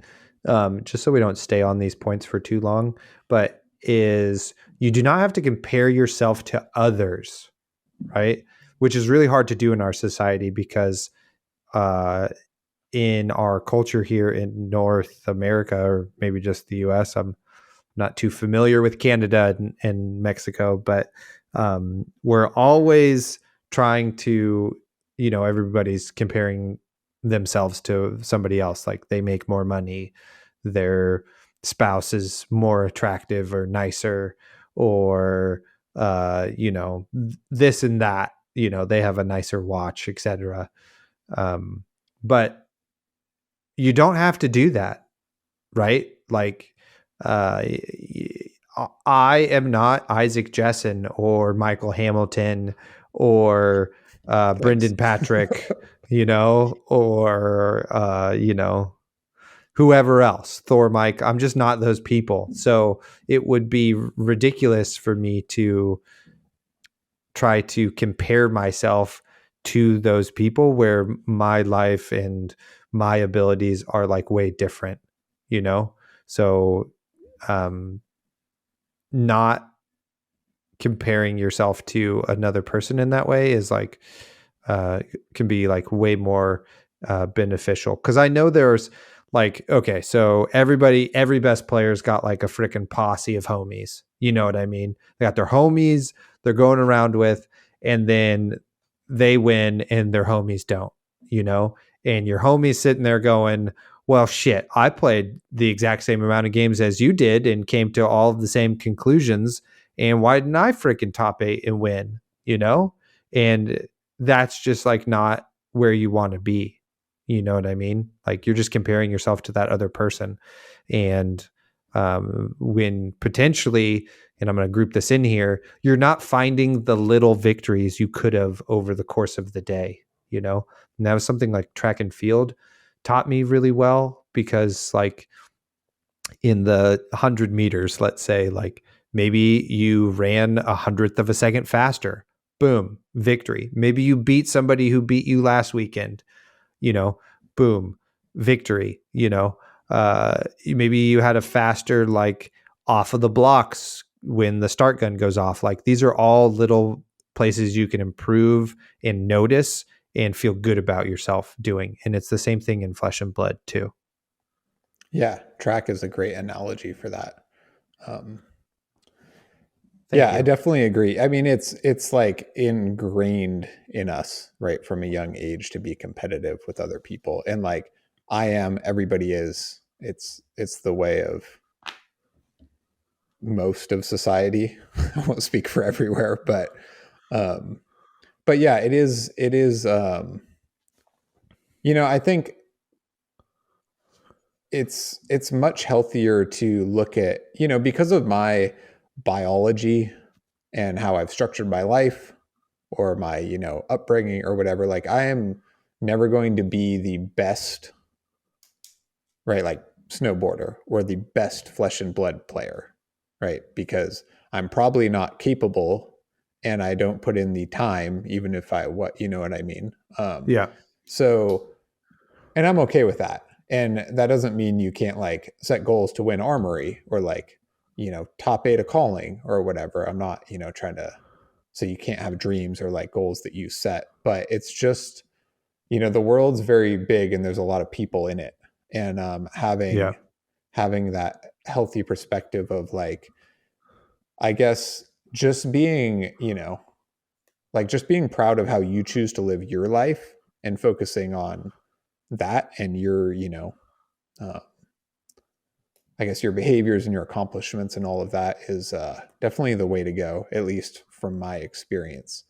just so we don't stay on these points for too long, but is you do not have to compare yourself to others, right? Which is really hard to do in our society because in our culture here in North America, or maybe just the US, I'm not too familiar with Canada and Mexico, but we're always trying to, everybody's comparing themselves to somebody else. Like they make more money, their spouse is more attractive or nicer, or, this and that, they have a nicer watch, etc. But you don't have to do that, right? Like, uh, I am not Isaac Jessen or Michael Hamilton or Thanks. Brendan Patrick, or whoever else, Thor Mike. I'm just not those people. So it would be ridiculous for me to try to compare myself to those people where my life and my abilities are like way different, So not comparing yourself to another person in that way is like can be like way more beneficial, because I know there's like, okay, so every best player's got like a freaking posse of homies, you know what I mean? They got their homies they're going around with, and then they win and their homies don't, and your homies sitting there going, well, shit, I played the exact same amount of games as you did and came to all of the same conclusions. And why didn't I freaking top 8 and win? And that's just like not where you want to be. You know what I mean? Like you're just comparing yourself to that other person. And when potentially, and I'm going to group this in here, you're not finding the little victories you could have over the course of the day, you know? And that was something like track and field taught me really well, because like in the 100 meters, let's say, like maybe you ran 100th of a second faster, boom, victory. Maybe you beat somebody who beat you last weekend, you know, boom, victory, you know. Maybe you had a faster, like, off of the blocks when the start gun goes off. Like, these are all little places you can improve and notice and feel good about yourself doing. And it's the same thing in Flesh and Blood too. Yeah, track is a great analogy for that. Um, Thank yeah, I you. definitely agree. I mean, it's like ingrained in us, right, from a young age to be competitive with other people. And like I am, everybody is. It's the way of most of society. I won't speak for everywhere, um but yeah, it is I think it's much healthier to look at, because of my biology and how I've structured my life or my, upbringing or whatever. Like I am never going to be the best, right? Like snowboarder or the best flesh and blood player, right? Because I'm probably not capable and I don't put in the time, even if you know what I mean? Yeah. So, and I'm okay with that. And that doesn't mean you can't like set goals to win armory or like, top 8 of calling or whatever. I'm not, trying to, so you can't have dreams or like goals that you set, but it's just, the world's very big and there's a lot of people in it. And Yeah. having that healthy perspective of like, I guess just being, like just being proud of how you choose to live your life and focusing on that and your, uh, I guess your behaviors and your accomplishments and all of that is definitely the way to go, at least from my experience.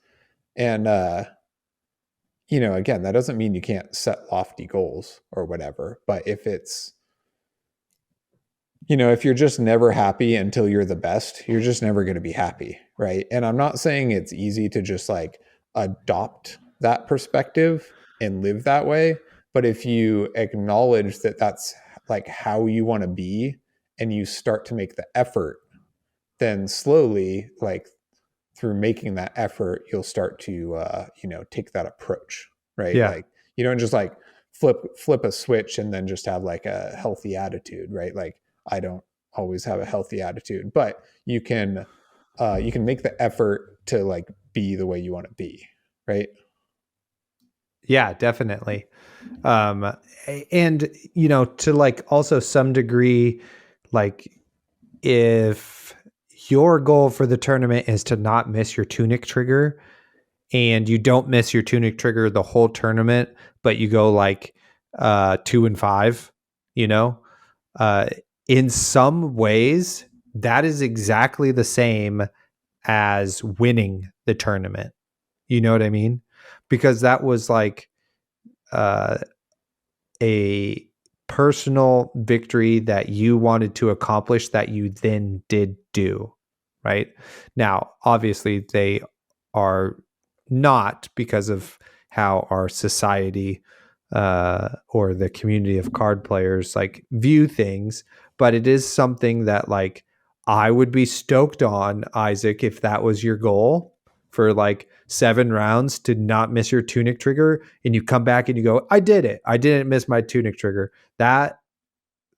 And, again, that doesn't mean you can't set lofty goals or whatever, but if you're just never happy until you're the best, you're just never going to be happy. Right. And I'm not saying it's easy to just like adopt that perspective and live that way. But if you acknowledge that that's like how you want to be and you start to make the effort, then slowly, like through making that effort, you'll start to, take that approach. Right. Yeah. Like you don't just like flip a switch and then just have like a healthy attitude. Right. Like, I don't always have a healthy attitude, but you can make the effort to like be the way you want to be, right? Yeah, definitely. And to like also some degree, like if your goal for the tournament is to not miss your tunic trigger and you don't miss your tunic trigger the whole tournament, but you go like 2-5, uh, in some ways that is exactly the same as winning the tournament. You know what I mean? Because that was like a personal victory that you wanted to accomplish that you then did do, right? Now, obviously, they are not, because of how our society or the community of card players like view things, but it is something that like I would be stoked on, Isaac, if that was your goal for like 7 rounds to not miss your tunic trigger, and you come back and you go, I did it. I didn't miss my tunic trigger. That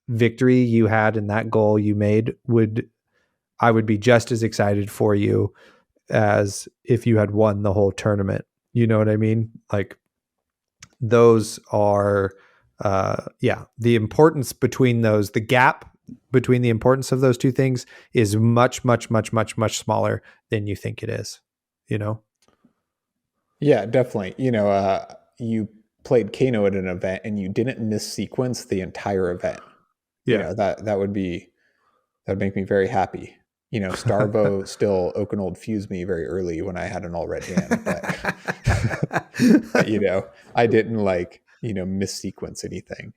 victory you had and that goal you made I would be just as excited for you as if you had won the whole tournament. You know what I mean? Like those are the importance between those, the gap between the importance of those two things is much, much, much, much, much smaller than you think it is, Yeah, definitely. You played Kano at an event and you didn't miss sequence the entire event. Yeah. That'd make me very happy. Starvo still Okanold fused me very early when I had an all red hand, but I didn't like, miss sequence anything.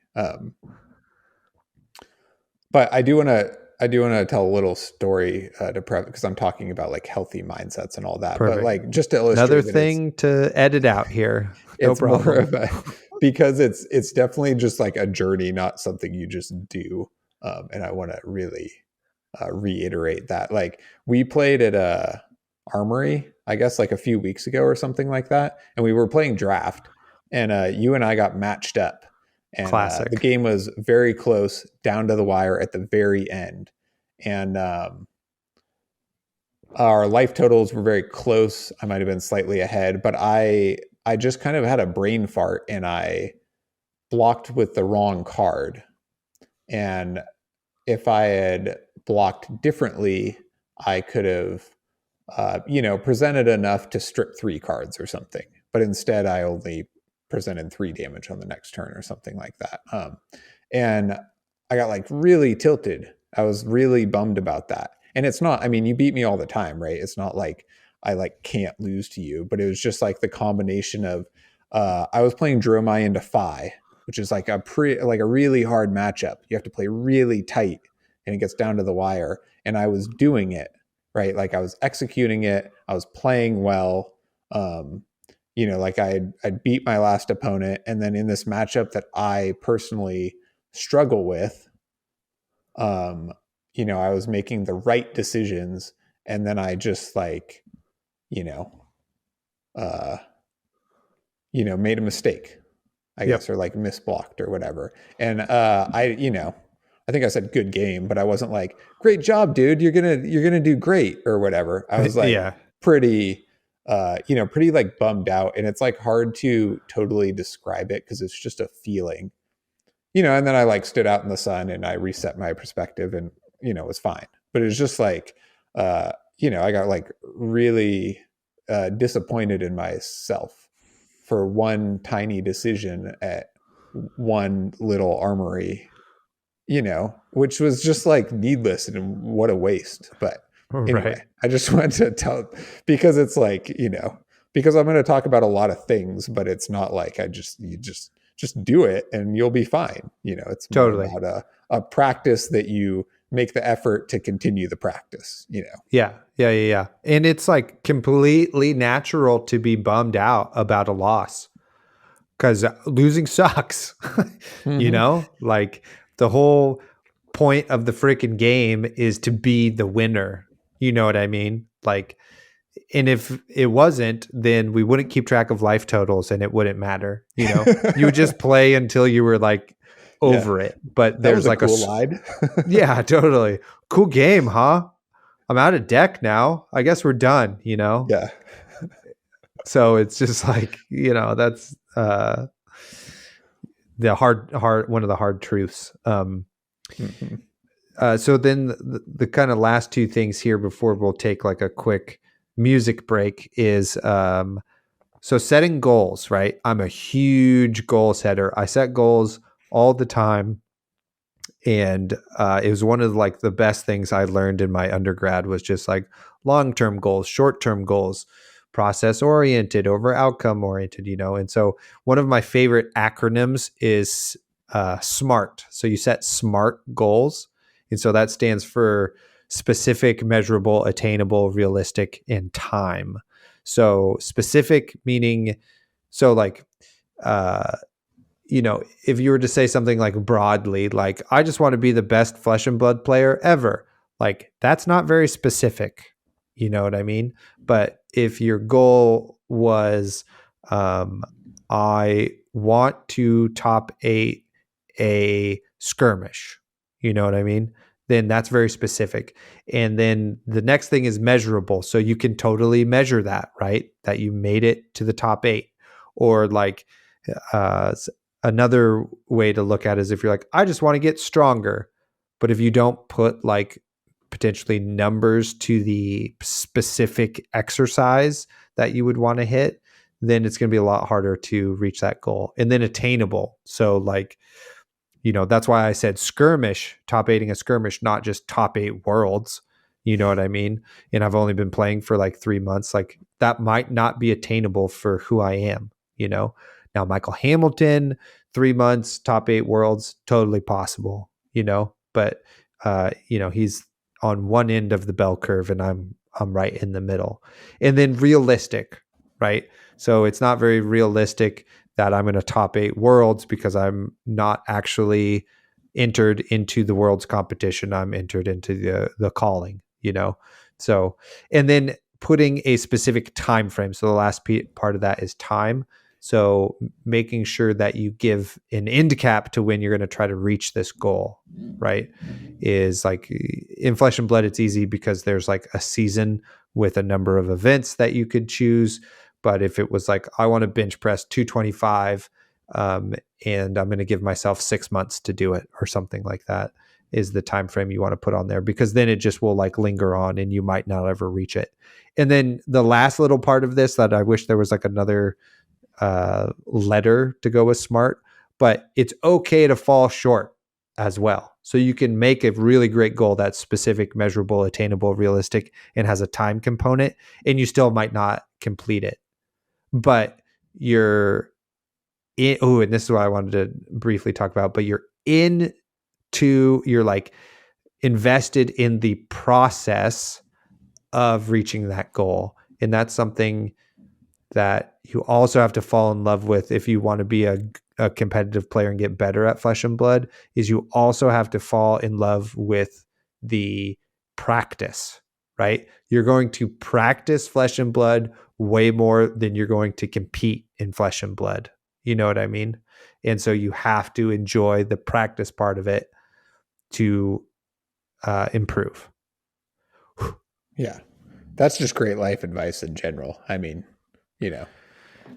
But I do want to to tell a little story to prep, because I'm talking about like healthy mindsets and all that. But Perfect. like just to illustrate Another that thing to edit out here. No it's more problem. of a, because it's definitely just like a journey, not something you just do. And I want to really reiterate that. Like we played at a armory, I guess like a few weeks ago or something like that, and we were playing draft, and you and I got matched up, and the Classic. game was very close, down to the wire at the very end, and our life totals were very close. I might have been slightly ahead, but I just kind of had a brain fart, and I blocked with the wrong card. And if I had blocked differently, I could have, presented enough to strip 3 cards or something. But instead, I only presented 3 damage on the next turn or something like that. And I got like really tilted. I was really bummed about that. And it's not, I mean, you beat me all the time, right? It's not like I like can't lose to you, but it was just like the combination of, I was playing Dromai into Phi, which is like a really hard matchup. You have to play really tight, and it gets down to the wire. And I was doing it, right? Like I was executing it. I was playing well. Like I'd beat my last opponent. And then in this matchup that I personally struggle with, I was making the right decisions. And then I just like, made a mistake, I guess, or like misblocked or whatever. And I think I said good game, but I wasn't like, great job, dude. You're gonna do great or whatever. I was like pretty like bummed out. And it's like hard to totally describe it because it's just a feeling. And then I like stood out in the sun and I reset my perspective, and it was fine. But it was just like I got like really disappointed in myself for one tiny decision at one little armory, which was just like needless, and what a waste. But anyway, I just wanted to tell, because it's like, because I'm going to talk about a lot of things, but it's not like you just do it and you'll be fine. It's totally more about a practice that you make the effort to continue the practice, Yeah. And it's like completely natural to be bummed out about a loss, because losing sucks. Like the whole point of the freaking game is to be the winner. You know what I mean? Like, and if it wasn't, then we wouldn't keep track of life totals and it wouldn't matter. You would just play until you were like over it. But there's like cool line. Yeah, totally. Cool game, huh? I'm out of deck now. I guess we're done, Yeah. So it's just like, that's the hard one of the hard truths. So then the kind of last 2 things here before we'll take like a quick music break is so setting goals, right? I'm a huge goal setter. I set goals all the time. And it was one of like the best things I learned in my undergrad was just like long-term goals, short-term goals, process oriented over outcome oriented, And so one of my favorite acronyms is SMART. So you set SMART goals. And so that stands for specific, measurable, attainable, realistic, and time. So specific meaning, so like, if you were to say something like broadly, like, I just want to be the best Flesh and Blood player ever, like that's not very specific. You know what I mean? But if your goal was, I want to top 8 a skirmish, you know what I mean? Then that's very specific. And then the next thing is measurable. So you can totally measure that, right? That you made it to the top 8. Or like, another way to look at it is if you're like, I just want to get stronger. But if you don't put like potentially numbers to the specific exercise that you would want to hit, then it's going to be a lot harder to reach that goal. And then attainable. So like, that's why I said skirmish, top 8ing a skirmish, not just top 8 worlds. You know what I mean? And I've only been playing for like 3 months. Like that might not be attainable for who I am, Now, Michael Hamilton, 3 months, top 8 worlds, totally possible, But he's on one end of the bell curve and I'm right in the middle. And then realistic, right? So it's not very realistic that I'm going to top 8 worlds because I'm not actually entered into the world's competition. I'm entered into the calling, So, and then putting a specific time frame. So the last part of that is time. So making sure that you give an end cap to when you're going to try to reach this goal, right? Is like in Flesh and Blood, it's easy because there's like a season with a number of events that you could choose. But if it was like, I want to bench press 225, and I'm going to give myself 6 months to do it or something like that, is the time frame you want to put on there, because then it just will like linger on and you might not ever reach it. And then the last little part of this that I wish there was like another letter to go with SMART, but it's okay to fall short as well. So you can make a really great goal that's specific, measurable, attainable, realistic, and has a time component, and you still might not complete it. But you're in, and this is what I wanted to briefly talk about, but you're like invested in the process of reaching that goal. And that's something that you also have to fall in love with if you want to be a competitive player and get better at Flesh and Blood, is you also have to fall in love with the practice, right? You're going to practice Flesh and Blood way more than you're going to compete in Flesh and Blood. You know what I mean? And so you have to enjoy the practice part of it to improve. Yeah. That's just great life advice in general. I mean,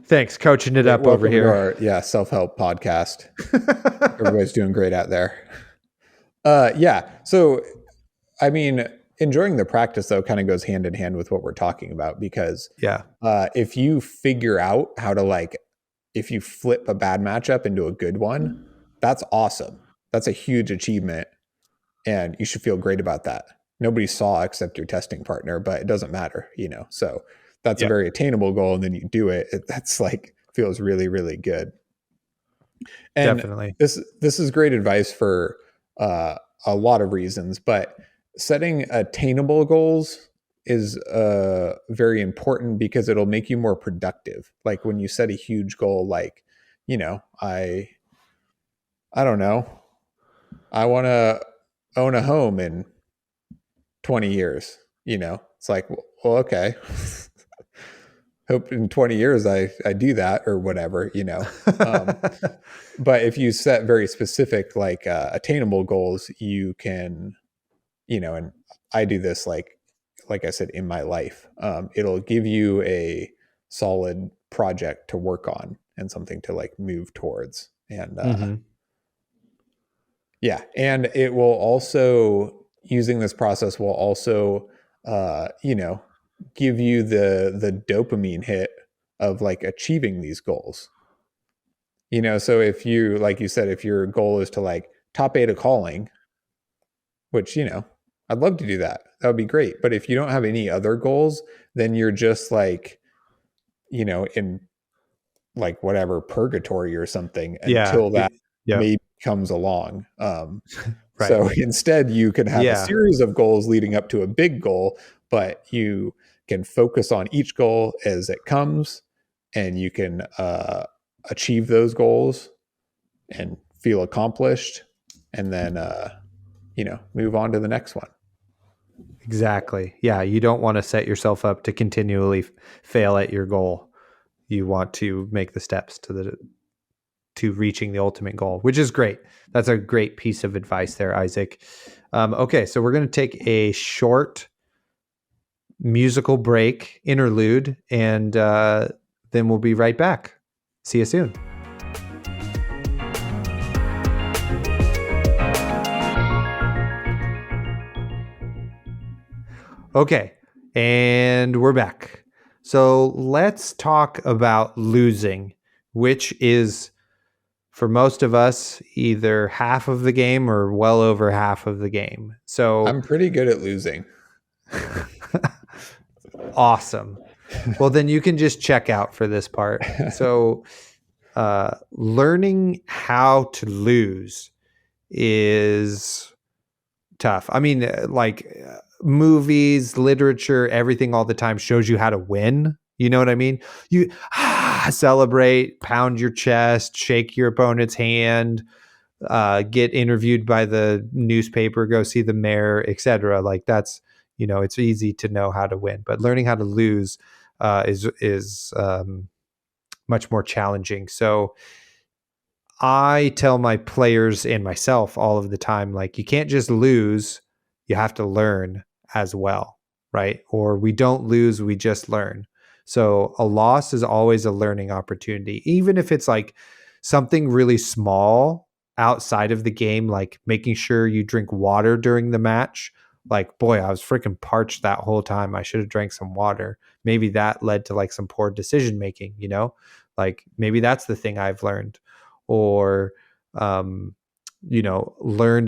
Thanks, coaching it up over here. To our, self-help podcast. Everybody's doing great out there. So, I mean, enjoying the practice, though, kind of goes hand in hand with what we're talking about, because if you figure out how to, if you flip a bad matchup into a good one, that's awesome. That's a huge achievement, and you should feel great about that. Nobody saw except your testing partner, but it doesn't matter, So that's a very attainable goal, and then you do it. That's feels really, really good. And definitely, this is great advice for a lot of reasons, but setting attainable goals is very important because it'll make you more productive. Like when you set a huge goal, I don't know, I want to own a home in 20 years, it's like, well, okay. Hope in 20 years I do that or whatever, But if you set very specific, attainable goals, you can, and I do this, like I said, in my life, it'll give you a solid project to work on and something to move towards. And, and it will also, using this process will also, give you the dopamine hit of achieving these goals. So if you, like you said, if your goal is to top 8 a calling, which, I'd love to do that. That would be great. But if you don't have any other goals, then you're just in whatever purgatory or something until that maybe comes along. Right. So instead you can have a series of goals leading up to a big goal, but you can focus on each goal as it comes, and you can achieve those goals and feel accomplished, and then move on to the next one. Exactly. Yeah, you don't want to set yourself up to continually fail at your goal. You want to make the steps to reaching the ultimate goal, which is great. That's a great piece of advice there, Isaac. Okay, so we're going to take a short musical break, interlude, and then we'll be right back. See you soon. Okay, and we're back. So let's talk about losing, which is, for most of us, either half of the game or well over half of the game. So I'm pretty good at losing. Awesome. Well, then you can just check out for this part. So learning how to lose is tough. I mean, movies, literature, everything all the time shows you how to win. You know what I mean? You celebrate, pound your chest, shake your opponent's hand, get interviewed by the newspaper, go see the mayor, etc. Like that's, it's easy to know how to win, but learning how to lose is much more challenging. So I tell my players and myself all of the time, like, you can't just lose, you have to learn as well, right? Or we don't lose, we just learn. So a loss is always a learning opportunity, even if it's like something really small outside of the game, like making sure you drink water during the match. Like, boy, I was freaking parched that whole time. I should have drank some water. Maybe that led to like some poor decision making, like maybe that's the thing I've learned. Or learned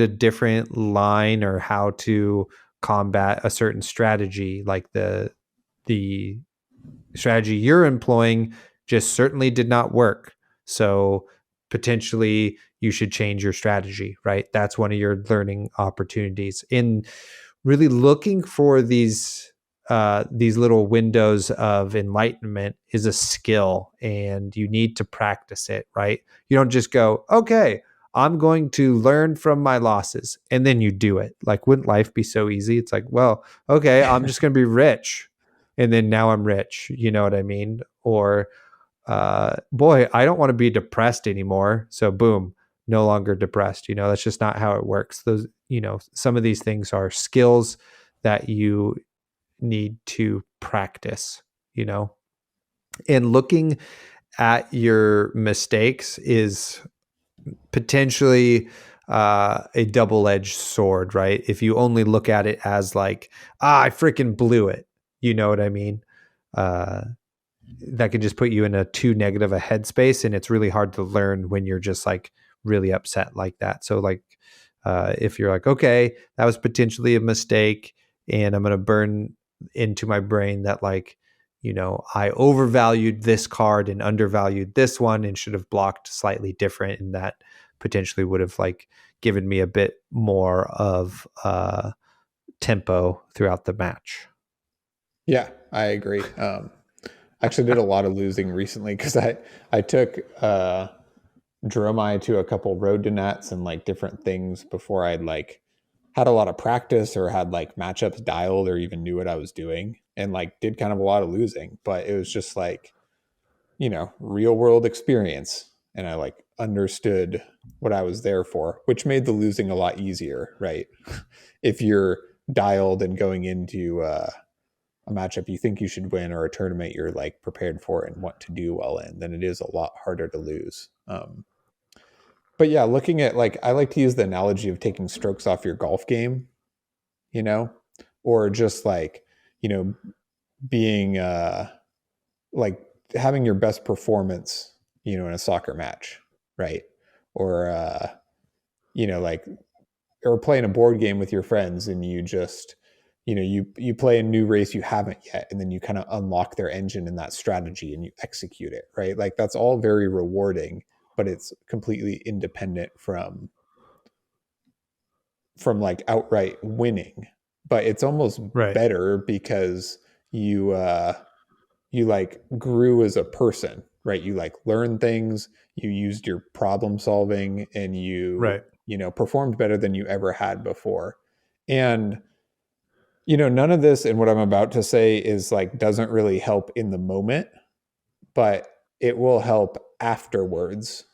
a different line or how to combat a certain strategy, like the strategy you're employing just certainly did not work, so potentially you should change your strategy, right? That's one of your learning opportunities in really looking for these little windows of enlightenment is a skill, and you need to practice it, right? You don't just go, okay, I'm going to learn from my losses, and then you do it. Like, wouldn't life be so easy? It's like, well, okay, I'm just going to be rich, and then now I'm rich. You know what I mean? Or, boy, I don't want to be depressed anymore. So boom, no longer depressed. That's just not how it works. Those, some of these things are skills that you need to practice, and looking at your mistakes is potentially a double-edged sword, right? If you only look at it as like, I freaking blew it, you know what I mean? That could just put you in a too negative a headspace, and it's really hard to learn when you're just like really upset like that. So like, if you're like, okay, that was potentially a mistake, and I'm going to burn into my brain that like, I overvalued this card and undervalued this one and should have blocked slightly different, and that potentially would have like given me a bit more of tempo throughout the match. Yeah, I agree. I actually did a lot of losing recently because I took Dromai to a couple road to nets and like different things before I'd like had a lot of practice or had like matchups dialed or even knew what I was doing, and like did kind of a lot of losing, but it was just like, real world experience. And I like understood what I was there for, which made the losing a lot easier, right? If you're dialed and going into a matchup you think you should win, or a tournament you're like prepared for and want to do well in, then it is a lot harder to lose. But yeah, looking at like, I like to use the analogy of taking strokes off your golf game, or just like, being like having your best performance, in a soccer match, right? Or, like, or playing a board game with your friends, and you just, you play a new race you haven't yet, and then you kind of unlock their engine in that strategy and you execute it, right? Like that's all very rewarding, but it's completely independent from like outright winning. But it's almost Right. better because you like grew as a person, right? You like learned things, you used your problem solving, and Right. performed better than you ever had before. And none of this and what I'm about to say is like doesn't really help in the moment, but it will help afterwards,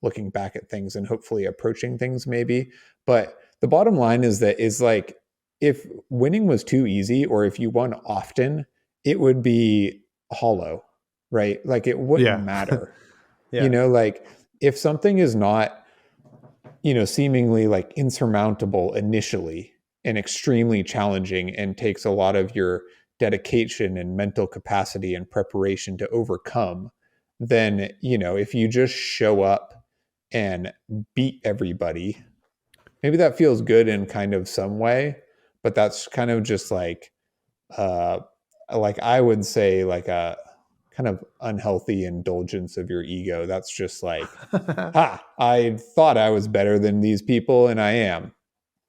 looking back at things and hopefully approaching things maybe. But the bottom line is that is like, if winning was too easy, or if you won often, it would be hollow, right? Like it wouldn't matter. Yeah. Like if something is not, seemingly like insurmountable initially and extremely challenging and takes a lot of your dedication and mental capacity and preparation to overcome, then, if you just show up and beat everybody, maybe that feels good in kind of some way, but that's kind of just like I would say like a kind of unhealthy indulgence of your ego. That's just like, I thought I was better than these people, and I am.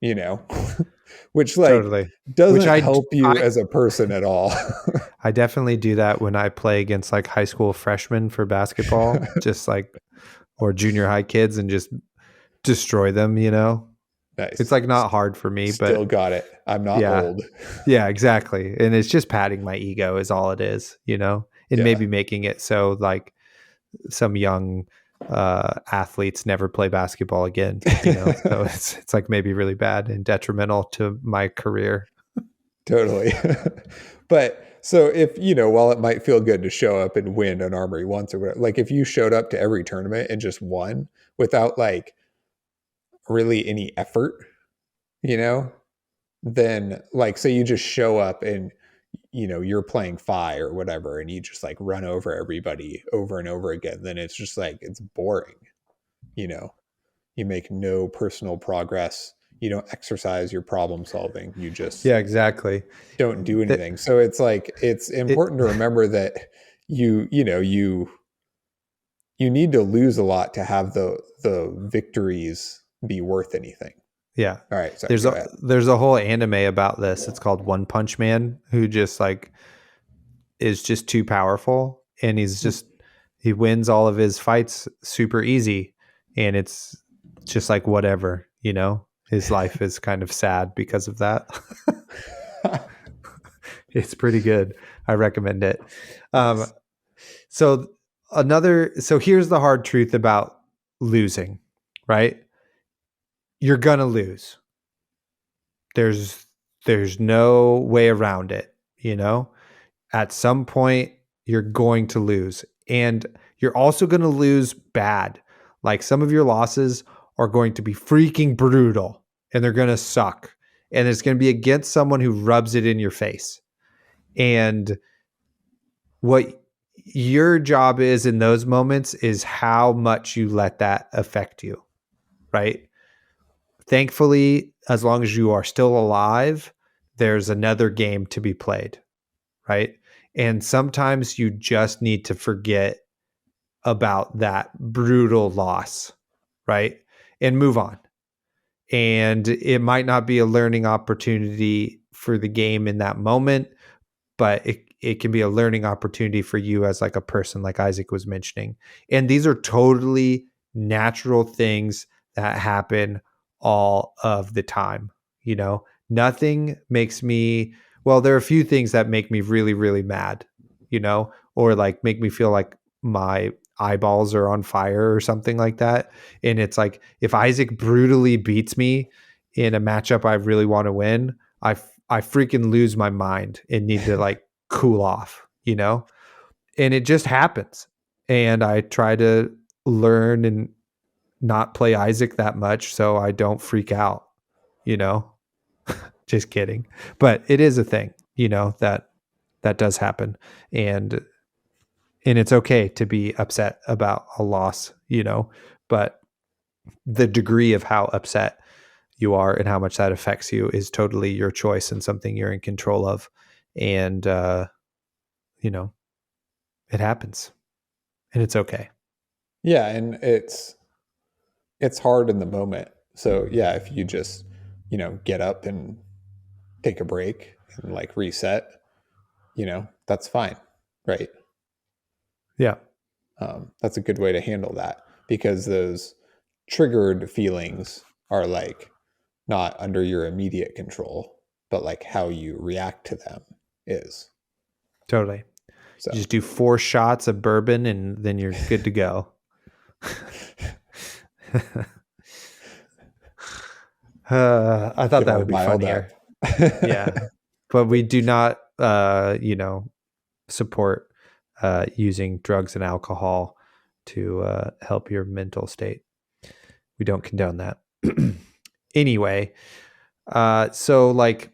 you know, which like Totally. Which doesn't help you as a person at all. I definitely do that when I play against like high school freshmen for basketball, just like, or junior high kids, and just destroy them, you know? It's Nice. like not hard for me, Still but got it. I'm not yeah. old. Yeah, exactly. And it's just patting my ego is all it is, you know? And Yeah. maybe making it so like some young athletes never play basketball again, you know? So it's like maybe really bad and detrimental to my career. Totally. But so if, while it might feel good to show up and win an armory once or whatever, like if you showed up to every tournament and just won without like really any effort, you know, then like say you just show up and you're playing Fi or whatever and you just like run over everybody over and over again, then it's just like it's boring, you know. You make no personal progress. You don't exercise your problem solving. You just Yeah, exactly. don't do That anything. So it's like it's it important to remember that you need to lose a lot to have the victories be worth anything. yeah. All right, sorry, go ahead. There's a whole anime about this. It's called One Punch Man, who just like is just too powerful, and he wins all of his fights super easy, and it's just like whatever, you know. His life is kind of sad because of that. It's pretty good. I recommend it. Nice. So here's the hard truth about losing, right? You're gonna lose. There's no way around it, you know? At some point you're going to lose, and you're also going to lose bad. Like some of your losses are going to be freaking brutal, and they're going to suck, and it's going to be against someone who rubs it in your face. And what your job is in those moments is how much you let that affect you, right? Thankfully, as long as you are still alive, there's another game to be played, right? And sometimes you just need to forget about that brutal loss, right? And move on. And it might not be a learning opportunity for the game in that moment, but it can be a learning opportunity for you as like a person, like Isaac was mentioning. And these are totally natural things that happen all of the time. You know, nothing makes me, well, there are a few things that make me really, really mad, you know, or like make me feel like my eyeballs are on fire or something like that. And it's like, if Isaac brutally beats me in a matchup I really want to win, I freaking lose my mind and need to like cool off, you know? And it just happens. And I try to learn and not play Isaac that much so I don't freak out, you know? Just kidding. But it is a thing, you know, that does happen. And it's okay to be upset about a loss, you know, but the degree of how upset you are and how much that affects you is totally your choice and something you're in control of. And, you know, it happens and it's okay. Yeah, and it's hard in the moment. So yeah, if you just, get up and take a break and like reset, that's fine. Right. Yeah. That's a good way to handle that because those triggered feelings are like not under your immediate control, but like how you react to them is. Totally. So You just do 4 shots of bourbon and then you're good to go. I thought that would be funnier. Yeah. But we do not, support using drugs and alcohol to help your mental state. We don't condone that. Anyway, so like,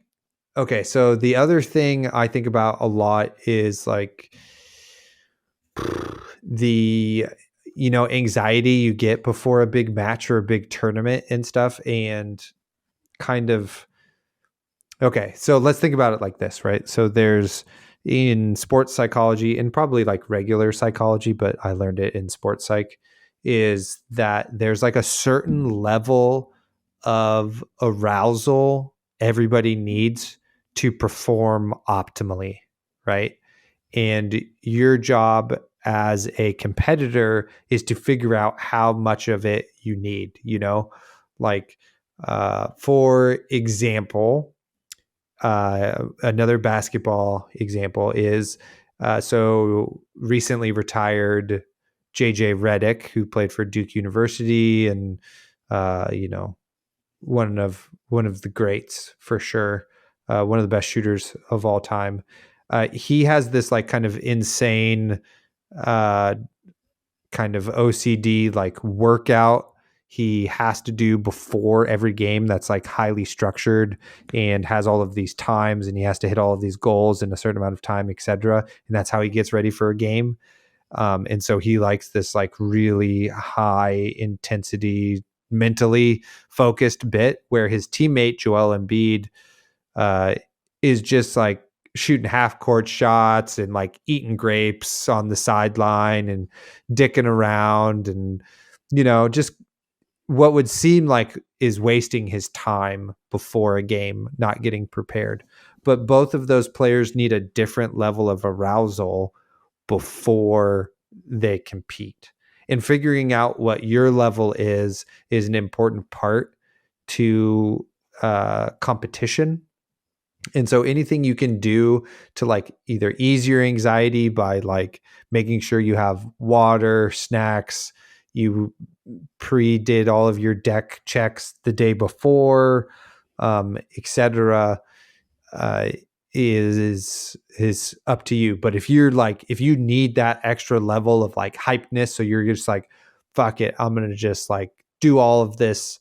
okay, so the other thing I think about a lot is like the anxiety you get before a big match or a big tournament and stuff, and kind of, okay, so let's think about it like this, right? So there's in sports psychology and probably like regular psychology, but I learned it in sports psych, is that there's like a certain level of arousal everybody needs to perform optimally, right? And your job as a competitor is to figure out how much of it you need, like, for example, another basketball example is so recently retired JJ Redick, who played for Duke University and one of the greats for sure, one of the best shooters of all time. He has this like kind of insane uh, kind of OCD like workout he has to do before every game that's like highly structured and has all of these times, and he has to hit all of these goals in a certain amount of time, etc. And that's how he gets ready for a game. And so he likes this like really high intensity, mentally focused bit where his teammate Joel Embiid uh, is just like shooting half court shots and like eating grapes on the sideline and dicking around and just what would seem like is wasting his time before a game, not getting prepared. But both of those players need a different level of arousal before they compete. And figuring out what your level is an important part to competition. And so anything you can do to like either ease your anxiety by like making sure you have water, snacks, you pre-did all of your deck checks the day before, etc. Is up to you. But if you need that extra level of like hypeness, so you're just like, fuck it, I'm gonna just like do all of this.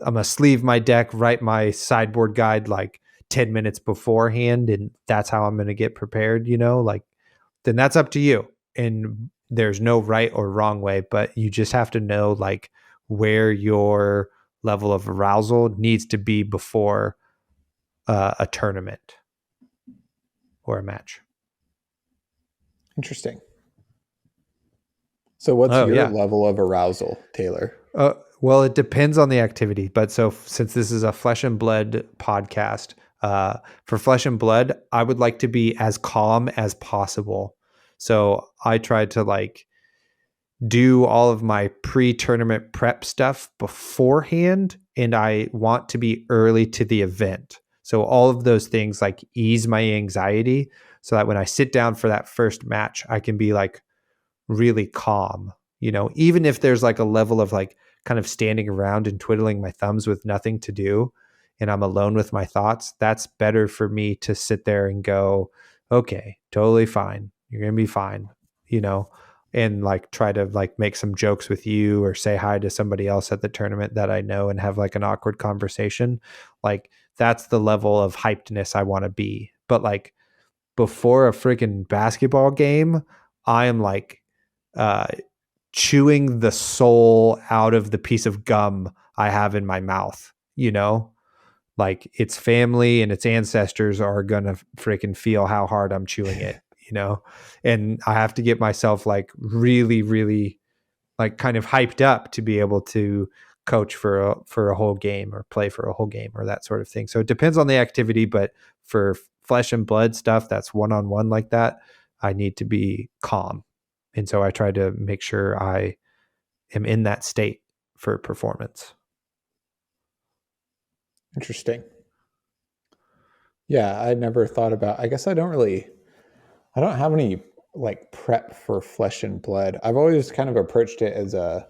I'm gonna sleeve my deck, write my sideboard guide like 10 minutes beforehand, and that's how I'm gonna get prepared, like, then that's up to you. And there's no right or wrong way, but you just have to know like where your level of arousal needs to be before a tournament or a match. Interesting. So what's your level of arousal, Taylor? Well, it depends on the activity. But so since this is a Flesh and Blood podcast, for Flesh and Blood, I would like to be as calm as possible. So I tried to like do all of my pre-tournament prep stuff beforehand, and I want to be early to the event. So all of those things like ease my anxiety so that when I sit down for that first match, I can be like really calm, even if there's like a level of like kind of standing around and twiddling my thumbs with nothing to do and I'm alone with my thoughts. That's better for me to sit there and go, okay, totally fine. You're going to be fine, and like try to like make some jokes with you or say hi to somebody else at the tournament that I know and have like an awkward conversation. Like that's the level of hypedness I want to be. But like before a freaking basketball game, I am like chewing the soul out of the piece of gum I have in my mouth, like its family and its ancestors are going to freaking feel how hard I'm chewing it, and I have to get myself like really, really like kind of hyped up to be able to coach for a whole game or play for a whole game or that sort of thing. So it depends on the activity, but for Flesh and Blood stuff that's one-on-one like that, I need to be calm. And so I try to make sure I am in that state for performance. Interesting. Yeah, I never thought about, I guess I don't have any like prep for Flesh and Blood. I've always kind of approached it as I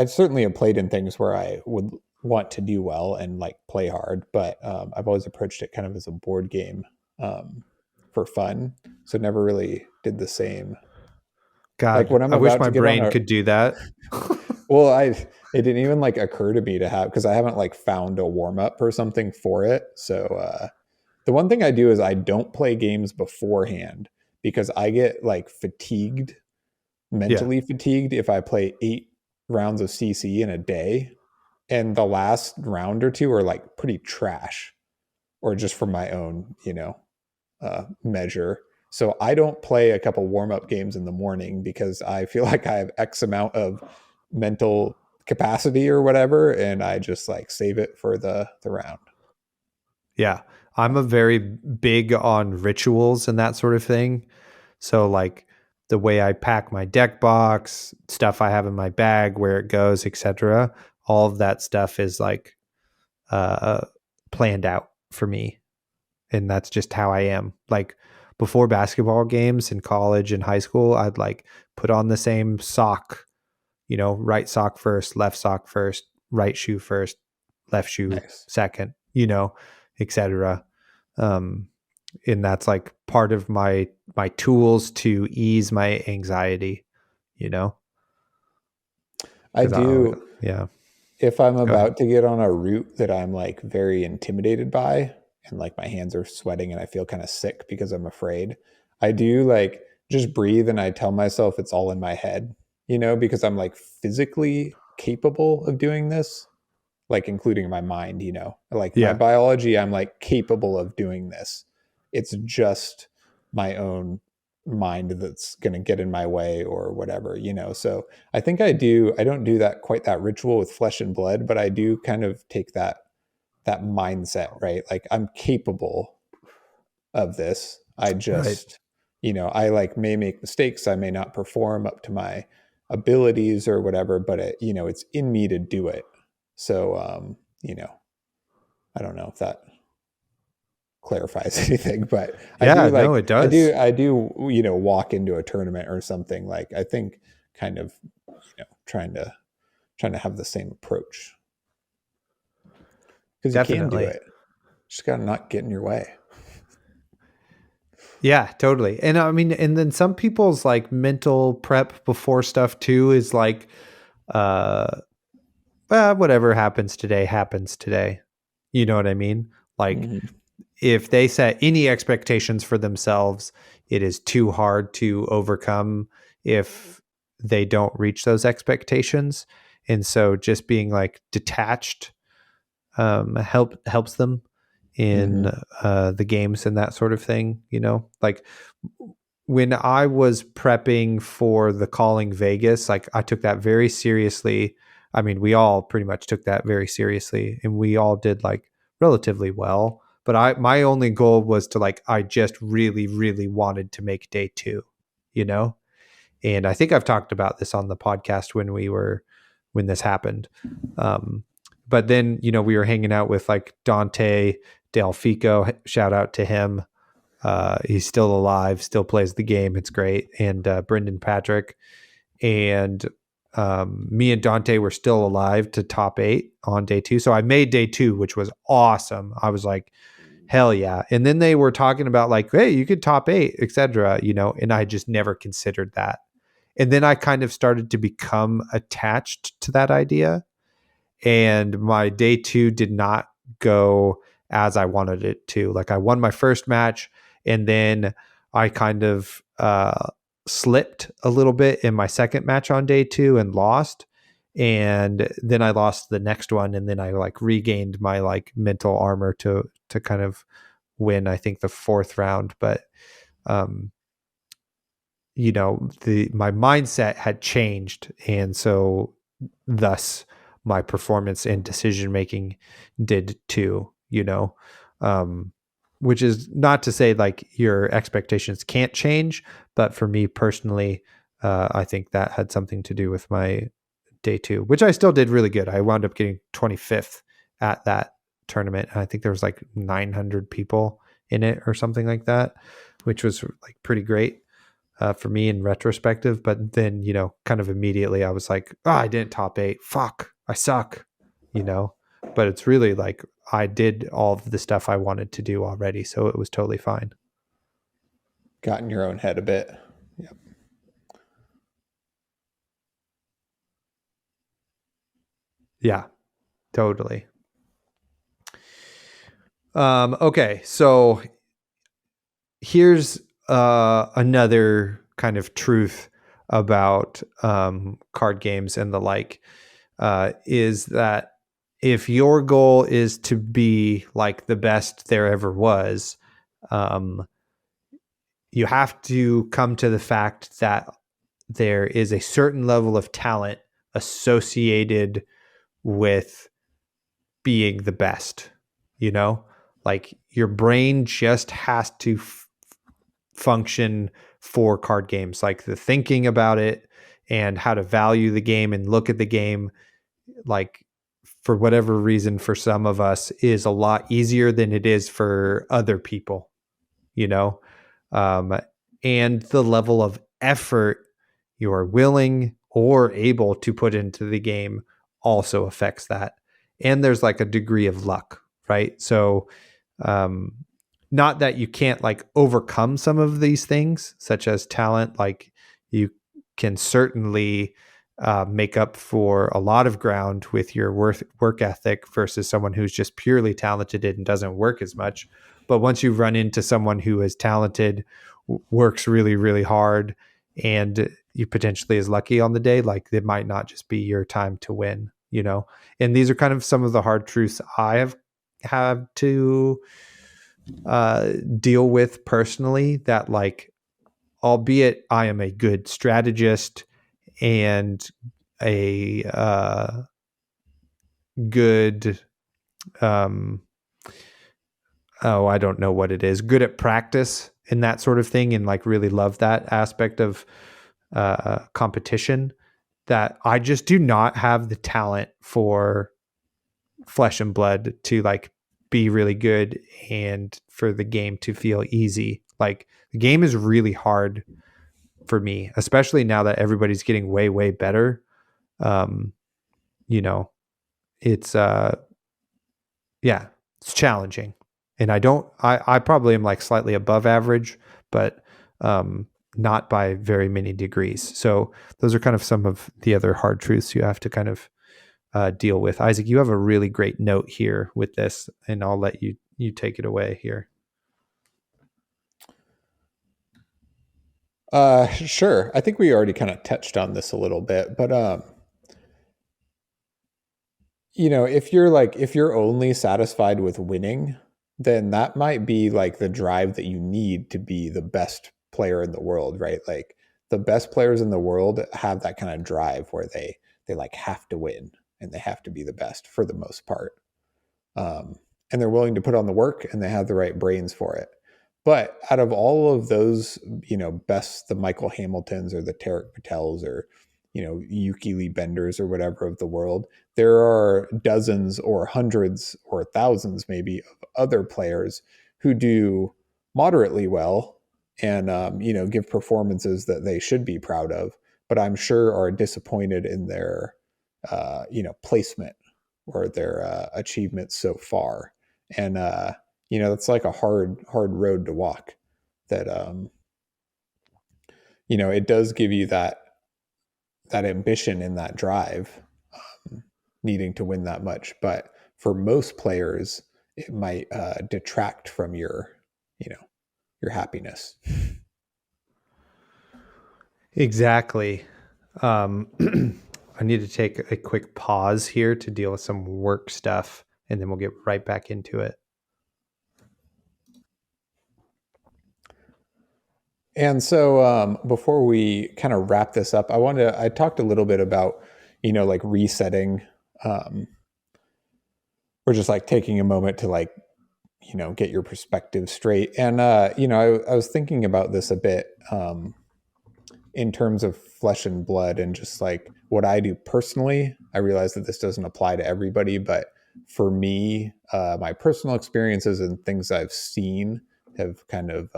certainly have played in things where I would want to do well and like play hard, but I've always approached it kind of as a board game for fun. So never really did the same. God, like when I wish my brain could do that. Well, it didn't even like occur to me to have, because I haven't like found a warm up or something for it. So the one thing I do is I don't play games beforehand because I get like mentally fatigued if I play 8 rounds of CC in a day and the last round or two are like pretty trash, or just from my own, measure. So I don't play a couple warm-up games in the morning because I feel like I have X amount of mental capacity or whatever, and I just like save it for the round. Yeah. I'm a very big on rituals and that sort of thing. So like the way I pack my deck box, stuff I have in my bag, where it goes, etc. All of that stuff is like planned out for me. And that's just how I am. Like before basketball games in college and high school, I'd like put on the same sock, right sock first, left sock first, right shoe first, left shoe Nice. second, etc. And that's like part of my tools to ease my anxiety, I do. Yeah. If I'm Go ahead. about to get on a route that I'm like very intimidated by, and like my hands are sweating and I feel kind of sick because I'm afraid, I do like just breathe and I tell myself it's all in my head, because I'm like physically capable of doing this, like including my mind, like my Yeah. biology, I'm like capable of doing this. It's just my own mind that's going to get in my way or whatever, so I think I don't do that quite that ritual with flesh and blood, but I do kind of take that mindset, right? Like I'm capable of this. I Right. just, I like may make mistakes, I may not perform up to my abilities or whatever, but it's in me to do it. So I don't know if that clarifies anything, but Yeah, no, it does. I do, walk into a tournament or something, like I think kind of, trying to have the same approach, because you can do Definitely. it. Just got to not get in your way. Yeah, totally. And I mean, and then some people's like mental prep before stuff too is like, whatever happens today happens today. You know what I mean? Like Mm-hmm. if they set any expectations for themselves, it is too hard to overcome if they don't reach those expectations. And so just being like detached helps them in Mm-hmm. the games and that sort of thing, like when I was prepping for the Calling Vegas, like I took that very seriously. I mean, we all pretty much took that very seriously and we all did like relatively well. But my only goal was to like, I just really, really wanted to make day 2, you know? And I think I've talked about this on the podcast when this happened. But then, we were hanging out with like Dante Delfico, shout out to him. He's still alive, still plays the game. It's great. And Brendan Patrick. And me and Dante were still alive to top 8 on day 2. So I made day 2, which was awesome. I was like, hell yeah. And then they were talking about like, hey, you could top 8, etc. And I just never considered that. And then I kind of started to become attached to that idea. And my day 2 did not go as I wanted it to. Like I won my first match, and then I kind of slipped a little bit in my second match on day 2 and lost. And then I lost the next one, and then I like regained my like mental armor to kind of win, I think, the 4th round. But my mindset had changed, and so thus my performance and decision making did too, which is not to say like your expectations can't change, but for me personally, I think that had something to do with my day 2, which I still did really good. I wound up getting 25th at that tournament. I think there was like 900 people in it or something like that, which was like pretty great for me in retrospective. But then, kind of immediately I was like, I didn't top 8. Fuck, I suck, but it's really like I did all of the stuff I wanted to do already. So it was totally fine. Got in your own head a bit. Yep. Yeah, totally. Okay. So here's another kind of truth about card games and the like, is that if your goal is to be like the best there ever was, you have to come to the fact that there is a certain level of talent associated with being the best, you know? Like your brain just has to function for card games, like the thinking about it and how to value the game and look at the game, like for whatever reason, for some of us is a lot easier than it is for other people, you know? And the level of effort you're willing or able to put into the game also affects that. And there's like a degree of luck, right? So, not that you can't like overcome some of these things, such as talent, like you can certainly make up for a lot of ground with your work ethic versus someone who's just purely talented and doesn't work as much. But once you run into someone who is talented, works really, really hard, and you potentially is lucky on the day, like it might not just be your time to win, you know? And these are kind of some of the hard truths I have had to deal with personally, that like, albeit I am a good strategist and a good I don't know what it is, good at practice and that sort of thing, and like really love that aspect of competition, that I just do not have the talent for flesh and blood to like be really good and for the game to feel easy. Like the game is really hard for me, especially now that everybody's getting way, way better. You know, it's yeah, it's challenging. And I probably am like slightly above average, but not by very many degrees. So those are kind of some of the other hard truths you have to kind of deal with. Isaac, you have a really great note here with this, and I'll let you take it away here. Sure. I think we already kind of touched on this a little bit, but if you're only satisfied with winning, then that might be like the drive that you need to be the best player in the world, right? Like the best players in the world have that kind of drive where they like have to win and they have to be the best for the most part. And they're willing to put on the work and they have the right brains for it. But out of all of those, best, the Michael Hamiltons or the Tarek Patels or, Yuki Lee Benders or whatever of the world, there are dozens or hundreds or thousands maybe of other players who do moderately well and, give performances that they should be proud of, but I'm sure are disappointed in their, placement or their achievements so far. And, that's like a hard road to walk that, it does give you that ambition and that drive, needing to win that much. But for most players, it might detract from your happiness. Exactly. I need to take a quick pause here to deal with some work stuff, and then we'll get right back into it. And so before we kind of wrap this up, I talked a little bit about, like resetting, or just like taking a moment to like, get your perspective straight. And, I was thinking about this a bit in terms of flesh and blood and just like what I do personally. I realize that this doesn't apply to everybody, but for me, my personal experiences and things I've seen have kind of,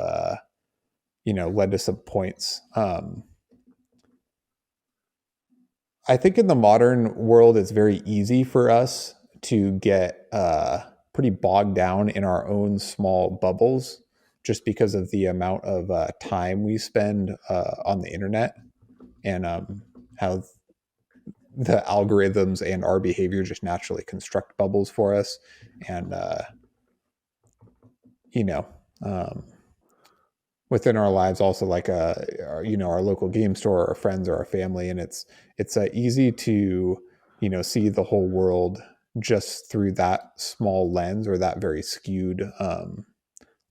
led to some points. I think in the modern world, it's very easy for us to get pretty bogged down in our own small bubbles just because of the amount of time we spend on the internet and how the algorithms and our behavior just naturally construct bubbles for us. And, within our lives also like our local game store or our friends or our family, and it's easy to see the whole world just through that small lens or that very skewed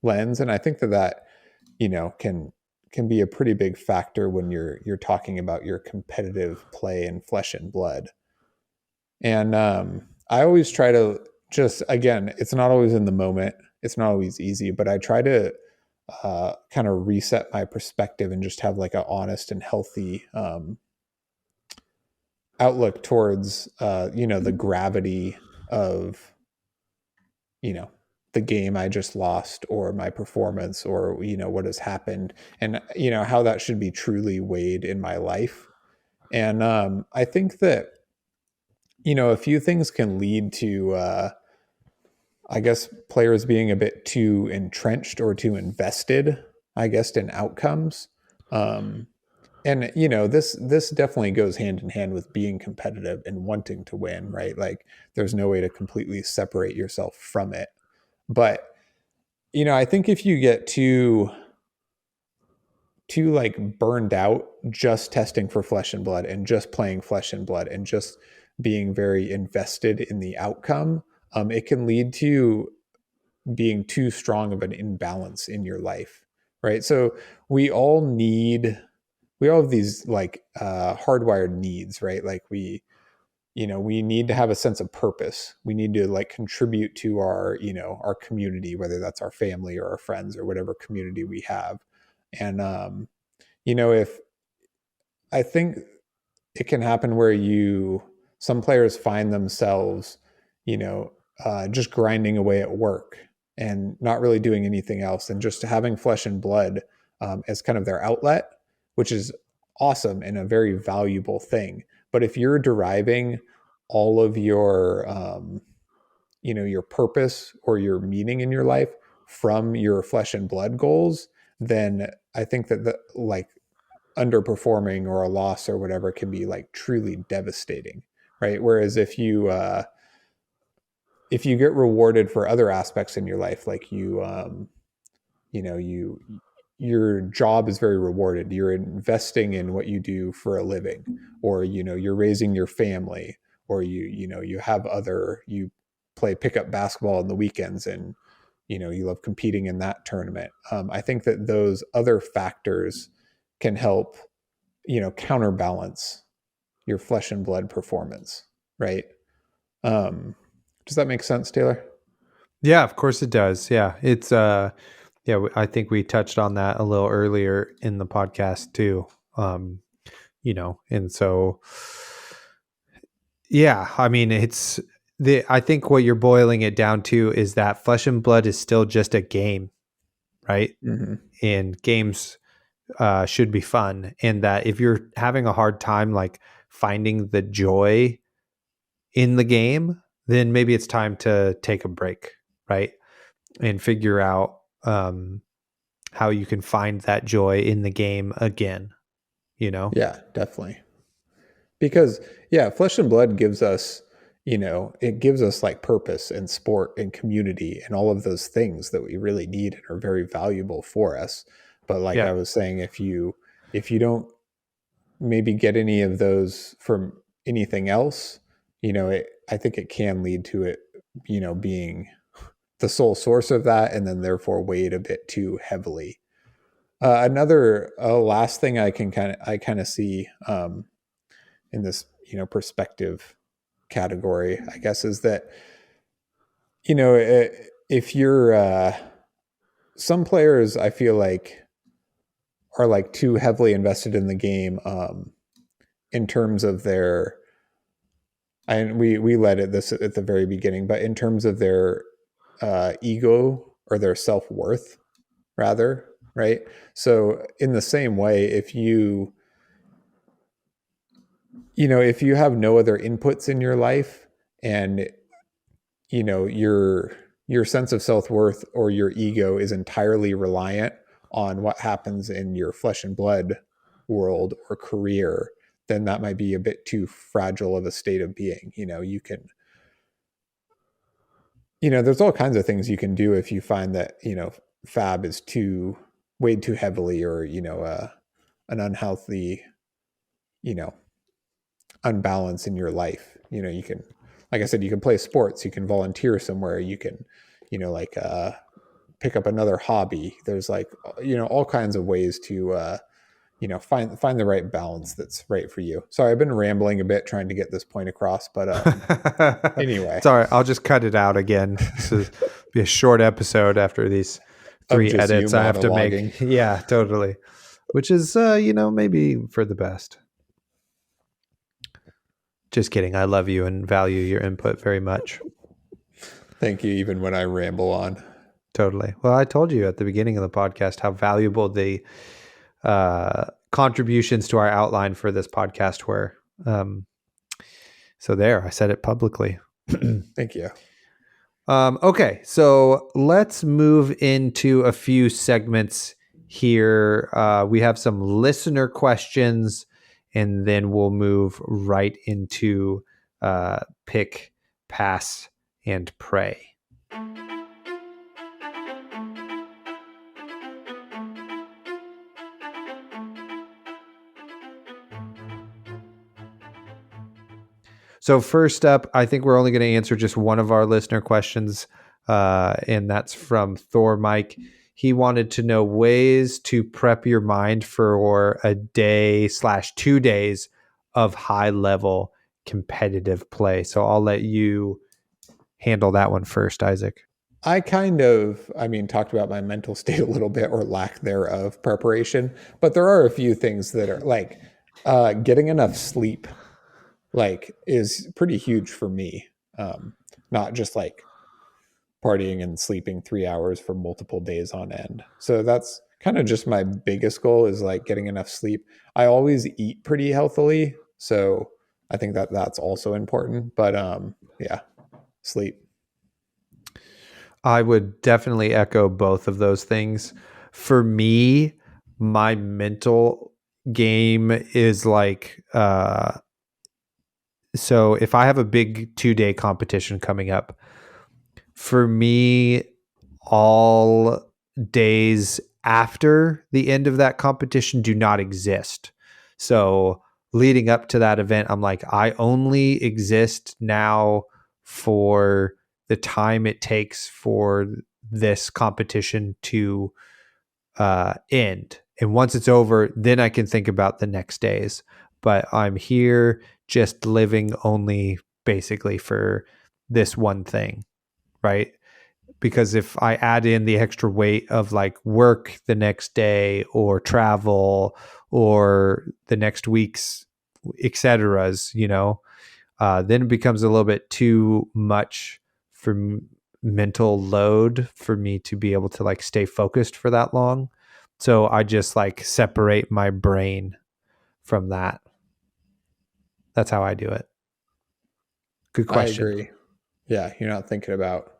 lens. And I think that can can be a pretty big factor when you're talking about your competitive play in Flesh and Blood. And I always try to just, again, it's not always in the moment, it's not always easy, but I try to kind of reset my perspective and just have like an honest and healthy outlook towards the gravity of the game I just lost, or my performance, or what has happened, and how that should be truly weighed in my life. And I think that a few things can lead to I guess players being a bit too entrenched or too invested, I guess, in outcomes. And this definitely goes hand in hand with being competitive and wanting to win, right? Like there's no way to completely separate yourself from it. But I think if you get too like burned out just testing for Flesh and Blood and just playing Flesh and Blood and just being very invested in the outcome, it can lead to being too strong of an imbalance in your life, right? So we all have these like hardwired needs, right? Like we need to have a sense of purpose. We need to like contribute to our community, whether that's our family or our friends or whatever community we have. And if I think it can happen where some players find themselves just grinding away at work and not really doing anything else, and just having Flesh and Blood as kind of their outlet, which is awesome and a very valuable thing. But if you're deriving all of your your purpose or your meaning in your life from your Flesh and Blood goals, then I think that the like underperforming or a loss or whatever can be like truly devastating, right? Whereas if you get rewarded for other aspects in your life, like your job is very rewarded, you're investing in what you do for a living, or you're raising your family, or you have you play pickup basketball on the weekends, and you love competing in that tournament. I think that those other factors can help counterbalance your Flesh and Blood performance, right? Does that make sense, Taylor? Yeah, of course it does. Yeah. It's I think we touched on that a little earlier in the podcast too. And so yeah, I mean, I think what you're boiling it down to is that Flesh and Blood is still just a game, right? Mm-hmm. And games should be fun, and that if you're having a hard time like finding the joy in the game, then maybe it's time to take a break, right? And figure out how you can find that joy in the game again, Yeah, definitely. Because Flesh and Blood gives us, it gives us like purpose and sport and community and all of those things that we really need and are very valuable for us. But like I was saying, if you don't maybe get any of those from anything else, I think it can lead to it, being the sole source of that, and then therefore weighed a bit too heavily. Another last thing I kind of see in this perspective category, I guess, is that if you're some players, I feel like, are like too heavily invested in the game in terms of their, and we led it this at the very beginning, but in terms of their ego or their self-worth rather, right? So in the same way, if you have no other inputs in your life, and your sense of self-worth or your ego is entirely reliant on what happens in your Flesh and Blood world or career, then that might be a bit too fragile of a state of being. You can, there's all kinds of things you can do if you find that, fab is weighed too heavily, or, an unhealthy, unbalance in your life. You can, like I said, you can play sports, you can volunteer somewhere, you can, pick up another hobby. There's like, all kinds of ways to, find the right balance that's right for you. Sorry, I've been rambling a bit trying to get this point across, but anyway. It's all right. I'll just cut it out again. This will be a short episode after these 3 edits I have to make. Yeah, totally. Which is, maybe for the best. Just kidding. I love you and value your input very much. Thank you, even when I ramble on. Totally. Well, I told you at the beginning of the podcast how valuable the contributions to our outline for this podcast were. So there, I said it publicly. Thank you. Okay, so let's move into a few segments here. We have some listener questions, and then we'll move right into pick, pass, and pray. So first up, I think we're only going to answer just one of our listener questions, and that's from Thor Mike. He wanted to know ways to prep your mind for a day/2 days of high-level competitive play. So I'll let you handle that one first, Isaac. I talked about my mental state a little bit, or lack thereof preparation, but there are a few things that are like getting enough sleep is pretty huge for me. Not just like partying and sleeping 3 hours for multiple days on end. So that's kind of just my biggest goal, is like getting enough sleep. I always eat pretty healthily, so I think that that's also important. But yeah, sleep. I would definitely echo both of those things. For me, my mental game is like, so if I have a big 2-day competition coming up, for me, all days after the end of that competition do not exist. So leading up to that event, I'm like, I only exist now for the time it takes for this competition to end. And once it's over, then I can think about the next days. But I'm here just living only basically for this one thing, right? Because if I add in the extra weight of like work the next day or travel or the next week's et ceteras, then it becomes a little bit too much for mental load for me to be able to like stay focused for that long. So I just like separate my brain from that. That's how I do it. Good question. I agree. Yeah, you're not thinking about,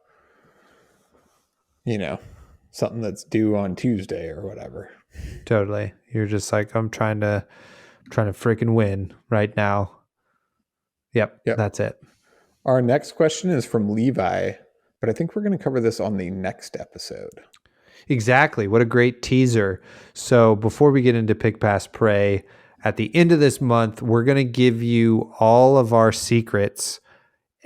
something that's due on Tuesday or whatever. Totally. You're just like, I'm trying to freaking win right now. Yep. That's it. Our next question is from Levi, but I think we're going to cover this on the next episode. Exactly. What a great teaser. So before we get into Pick, Pass, Pray, at the end of this month, we're going to give you all of our secrets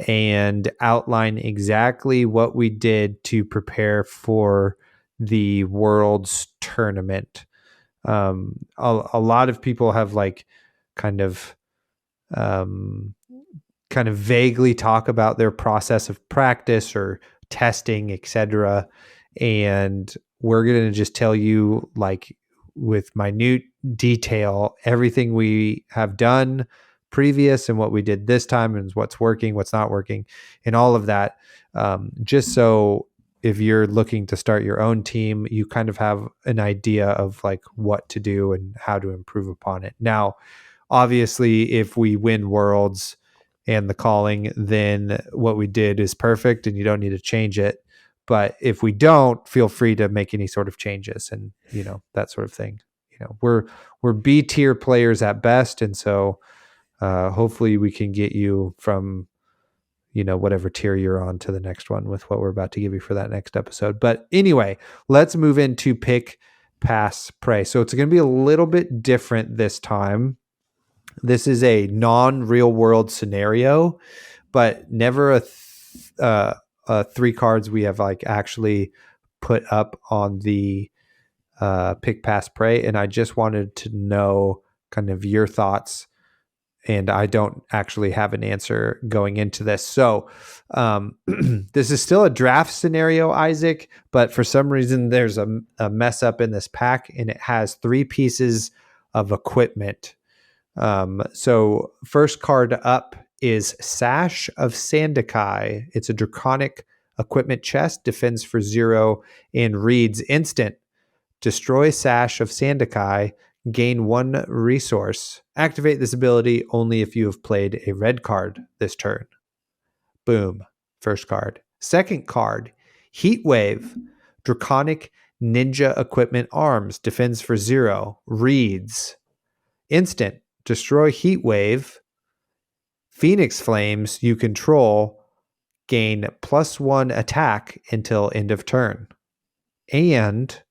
and outline exactly what we did to prepare for the World's Tournament. A lot of people have like kind of vaguely talk about their process of practice or testing, etc. And we're going to just tell you like with minute detail everything we have done previous and what we did this time and what's working, what's not working, and all of that. Just so if you're looking to start your own team, you kind of have an idea of like what to do and how to improve upon it. Now, obviously, if we win Worlds and the calling, then what we did is perfect and you don't need to change it. But if we don't, feel free to make any sort of changes and, that sort of thing. We're B tier players at best. And so hopefully we can get you from, whatever tier you're on to the next one with what we're about to give you for that next episode. But anyway, let's move into Pick, Pass, Pray. So it's going to be a little bit different this time. This is a non-real world scenario, but never a 3 cards we have like actually put up on the Pick, Pass, Pray, and I just wanted to know kind of your thoughts. And I don't actually have an answer going into this. So this is still a draft scenario, Isaac, but for some reason there's a mess up in this pack, and it has 3 pieces of equipment. So first card up is Sash of Sandakai. It's a draconic equipment chest, defends for 0, and reads instant. Destroy Sash of Sandakai, gain 1 resource. Activate this ability only if you have played a red card this turn. Boom. First card. Second card, Heatwave. Draconic Ninja Equipment Arms. Defends for 0. Reads. Instant. Destroy Heatwave. Phoenix Flames you control. Gain +1 attack until end of turn. And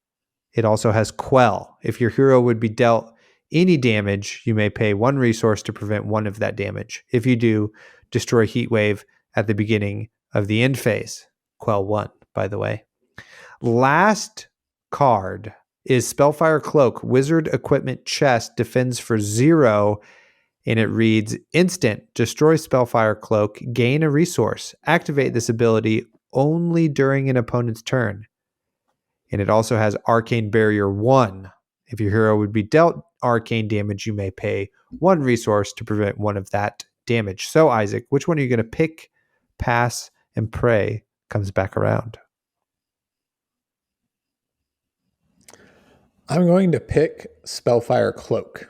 it also has Quell. If your hero would be dealt any damage, you may pay 1 resource to prevent 1 of that damage. If you do, destroy Heatwave at the beginning of the end phase. Quell 1, by the way. Last card is Spellfire Cloak. Wizard Equipment Chest, defends for 0, and it reads instant. Destroy Spellfire Cloak, gain a resource. Activate this ability only during an opponent's turn. And it also has Arcane Barrier 1. If your hero would be dealt arcane damage, you may pay 1 resource to prevent 1 of that damage. So, Isaac, which one are you going to pick, pass, and pray comes back around? I'm going to pick Spellfire Cloak.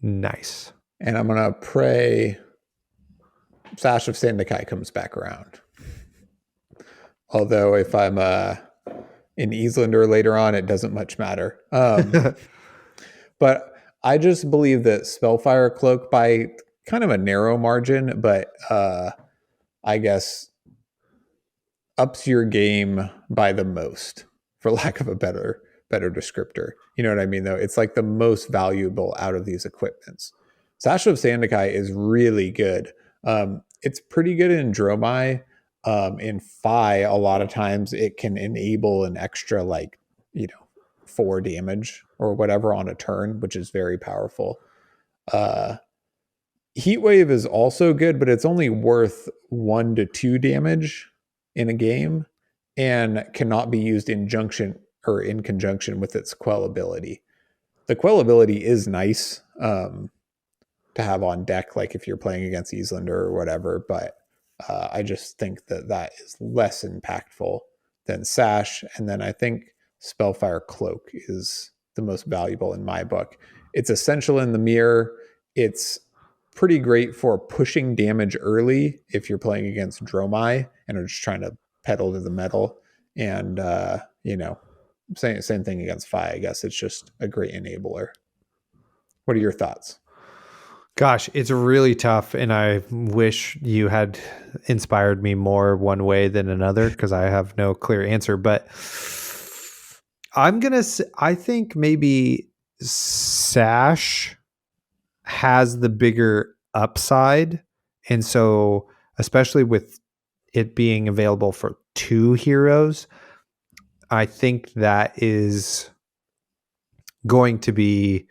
Nice. And I'm going to pray Sash of Sandakai comes back around. Although if I'm in Islander later on, it doesn't much matter. But I just believe that Spellfire Cloak, by kind of a narrow margin, but I guess ups your game by the most, for lack of a better descriptor. You know what I mean, though? It's like the most valuable out of these equipments. Sash of Sandakai is really good. It's pretty good in Dromai. In Phi, a lot of times it can enable an extra 4 damage or whatever on a turn, which is very powerful. Heatwave is also good, but it's only worth 1 to 2 damage in a game and cannot be used in conjunction with its Quell ability. The Quell ability is nice to have on deck, like if you're playing against Islander or whatever, but I just think that is less impactful than Sash. And then I think Spellfire Cloak is the most valuable in my book. It's essential in the mirror. It's pretty great for pushing damage early if you're playing against Dromai and are just trying to pedal to the metal. And, same thing against Phi, I guess. It's just a great enabler. What are your thoughts? Gosh, it's really tough, and I wish you had inspired me more one way than another because I have no clear answer. But I think maybe Sash has the bigger upside, and so especially with it being available for 2 heroes, I think that is going to be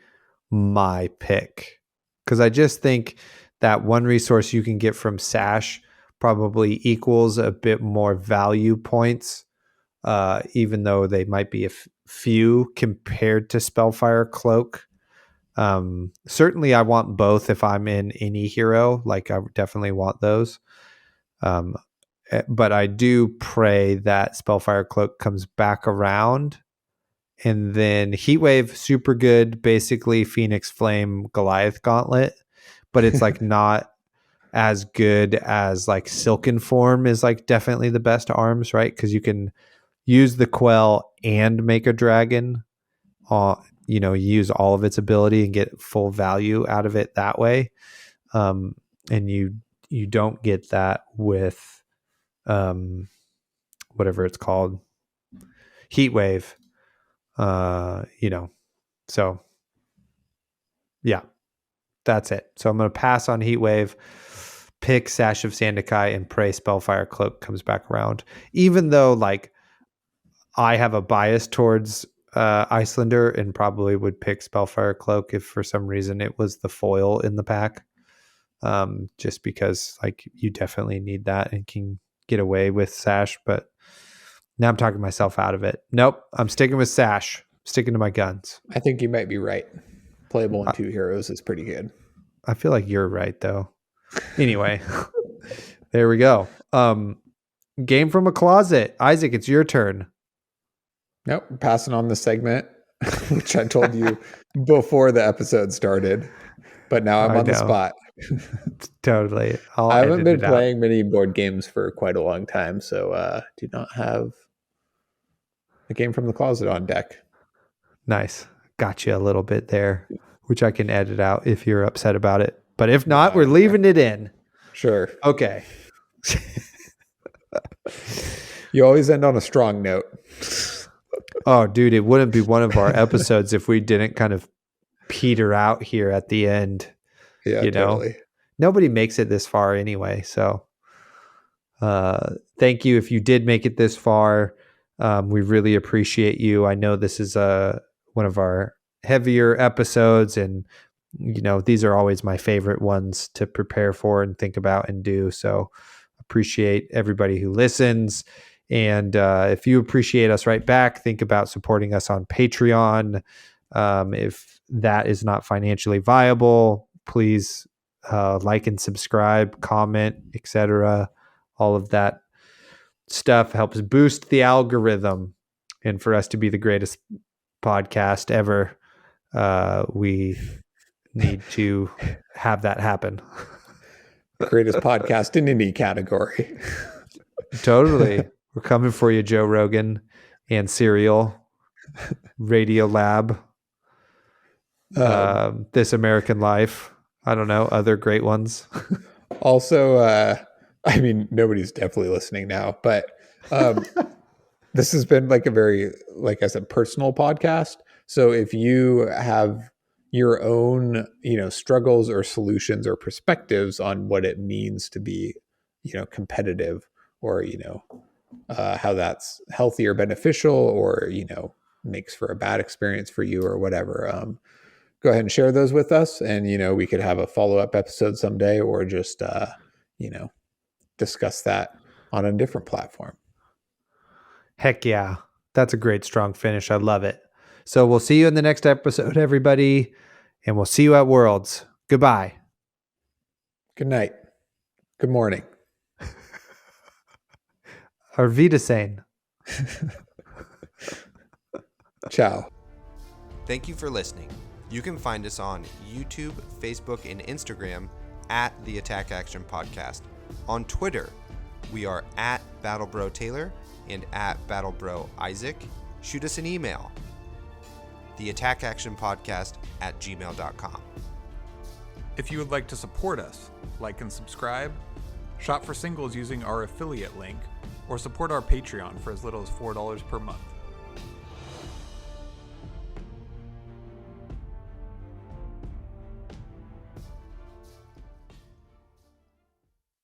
my pick. Because I just think that 1 resource you can get from Sash probably equals a bit more value points, even though they might be a few compared to Spellfire Cloak. Certainly, I want both if I'm in any hero. Like, I definitely want those. But I do pray that Spellfire Cloak comes back around. And then Heatwave, super good, basically Phoenix Flame Goliath Gauntlet, but it's like not as good as like Silken Form is like definitely the best arms, right? Because you can use the Quell and make a dragon, use all of its ability and get full value out of it that way. And you don't get that with whatever it's called, Heatwave. So yeah, that's it. So I'm going to pass on Heatwave, pick Sash of Sandakai, and pray Spellfire Cloak comes back around. Even though, like, I have a bias towards Icelander and probably would pick Spellfire Cloak if for some reason it was the foil in the pack. Just because like you definitely need that and can get away with Sash, but now I'm talking myself out of it. Nope, I'm sticking with Sash. Sticking to my guns. I think you might be right. Playable in 2 heroes is pretty good. I feel like you're right though. Anyway, there we go. Game from a closet. Isaac, it's your turn. Nope, passing on the segment, which I told you before the episode started, but now I'm on the spot. Totally. I haven't been playing many board games for quite a long time, so do not have a game from the closet on deck. Nice. Got you a little bit there, which I can edit out if you're upset about it. But if not, we're leaving it in. Sure. Okay. You always end on a strong note. Oh, dude, it wouldn't be one of our episodes if we didn't kind of peter out here at the end. Yeah, you know, totally. Nobody makes it this far anyway. So thank you if you did make it this far. We really appreciate you. I know this is one of our heavier episodes, and you know, these are always my favorite ones to prepare for and think about and do. So appreciate everybody who listens. And if you appreciate us right back, think about supporting us on Patreon. If that is not financially viable, please like and subscribe, comment, etc. All of that stuff helps boost the algorithm. And for us to be the greatest podcast ever, we need to have that happen. Greatest podcast in any category. Totally. We're coming for you, Joe Rogan and Serial, Radio Lab, This American Life. I don't know, other great ones. Also, I mean, nobody's definitely listening now, but this has been like a very, like I said, personal podcast. So if you have your own, you know, struggles or solutions or perspectives on what it means to be, you know, competitive, or, you know, how that's healthy or beneficial, or, you know, makes for a bad experience for you or whatever, go ahead and share those with us. And, you know, we could have a follow-up episode someday, or just, you know, discuss that on a different platform. Heck yeah. That's a great, strong finish. I love it. So we'll see you in the next episode, everybody. And we'll see you at Worlds. Goodbye. Good night. Good morning. Or Wiedersehen. Ciao. Thank you for listening. You can find us on YouTube, Facebook, and Instagram at the Attack Action Podcast. On Twitter, we are at BattleBroTaylor and at BattleBroIsaac. Shoot us an email, theattackactionpodcast@gmail.com. If you would like to support us, like and subscribe, shop for singles using our affiliate link, or support our Patreon for as little as $4 per month.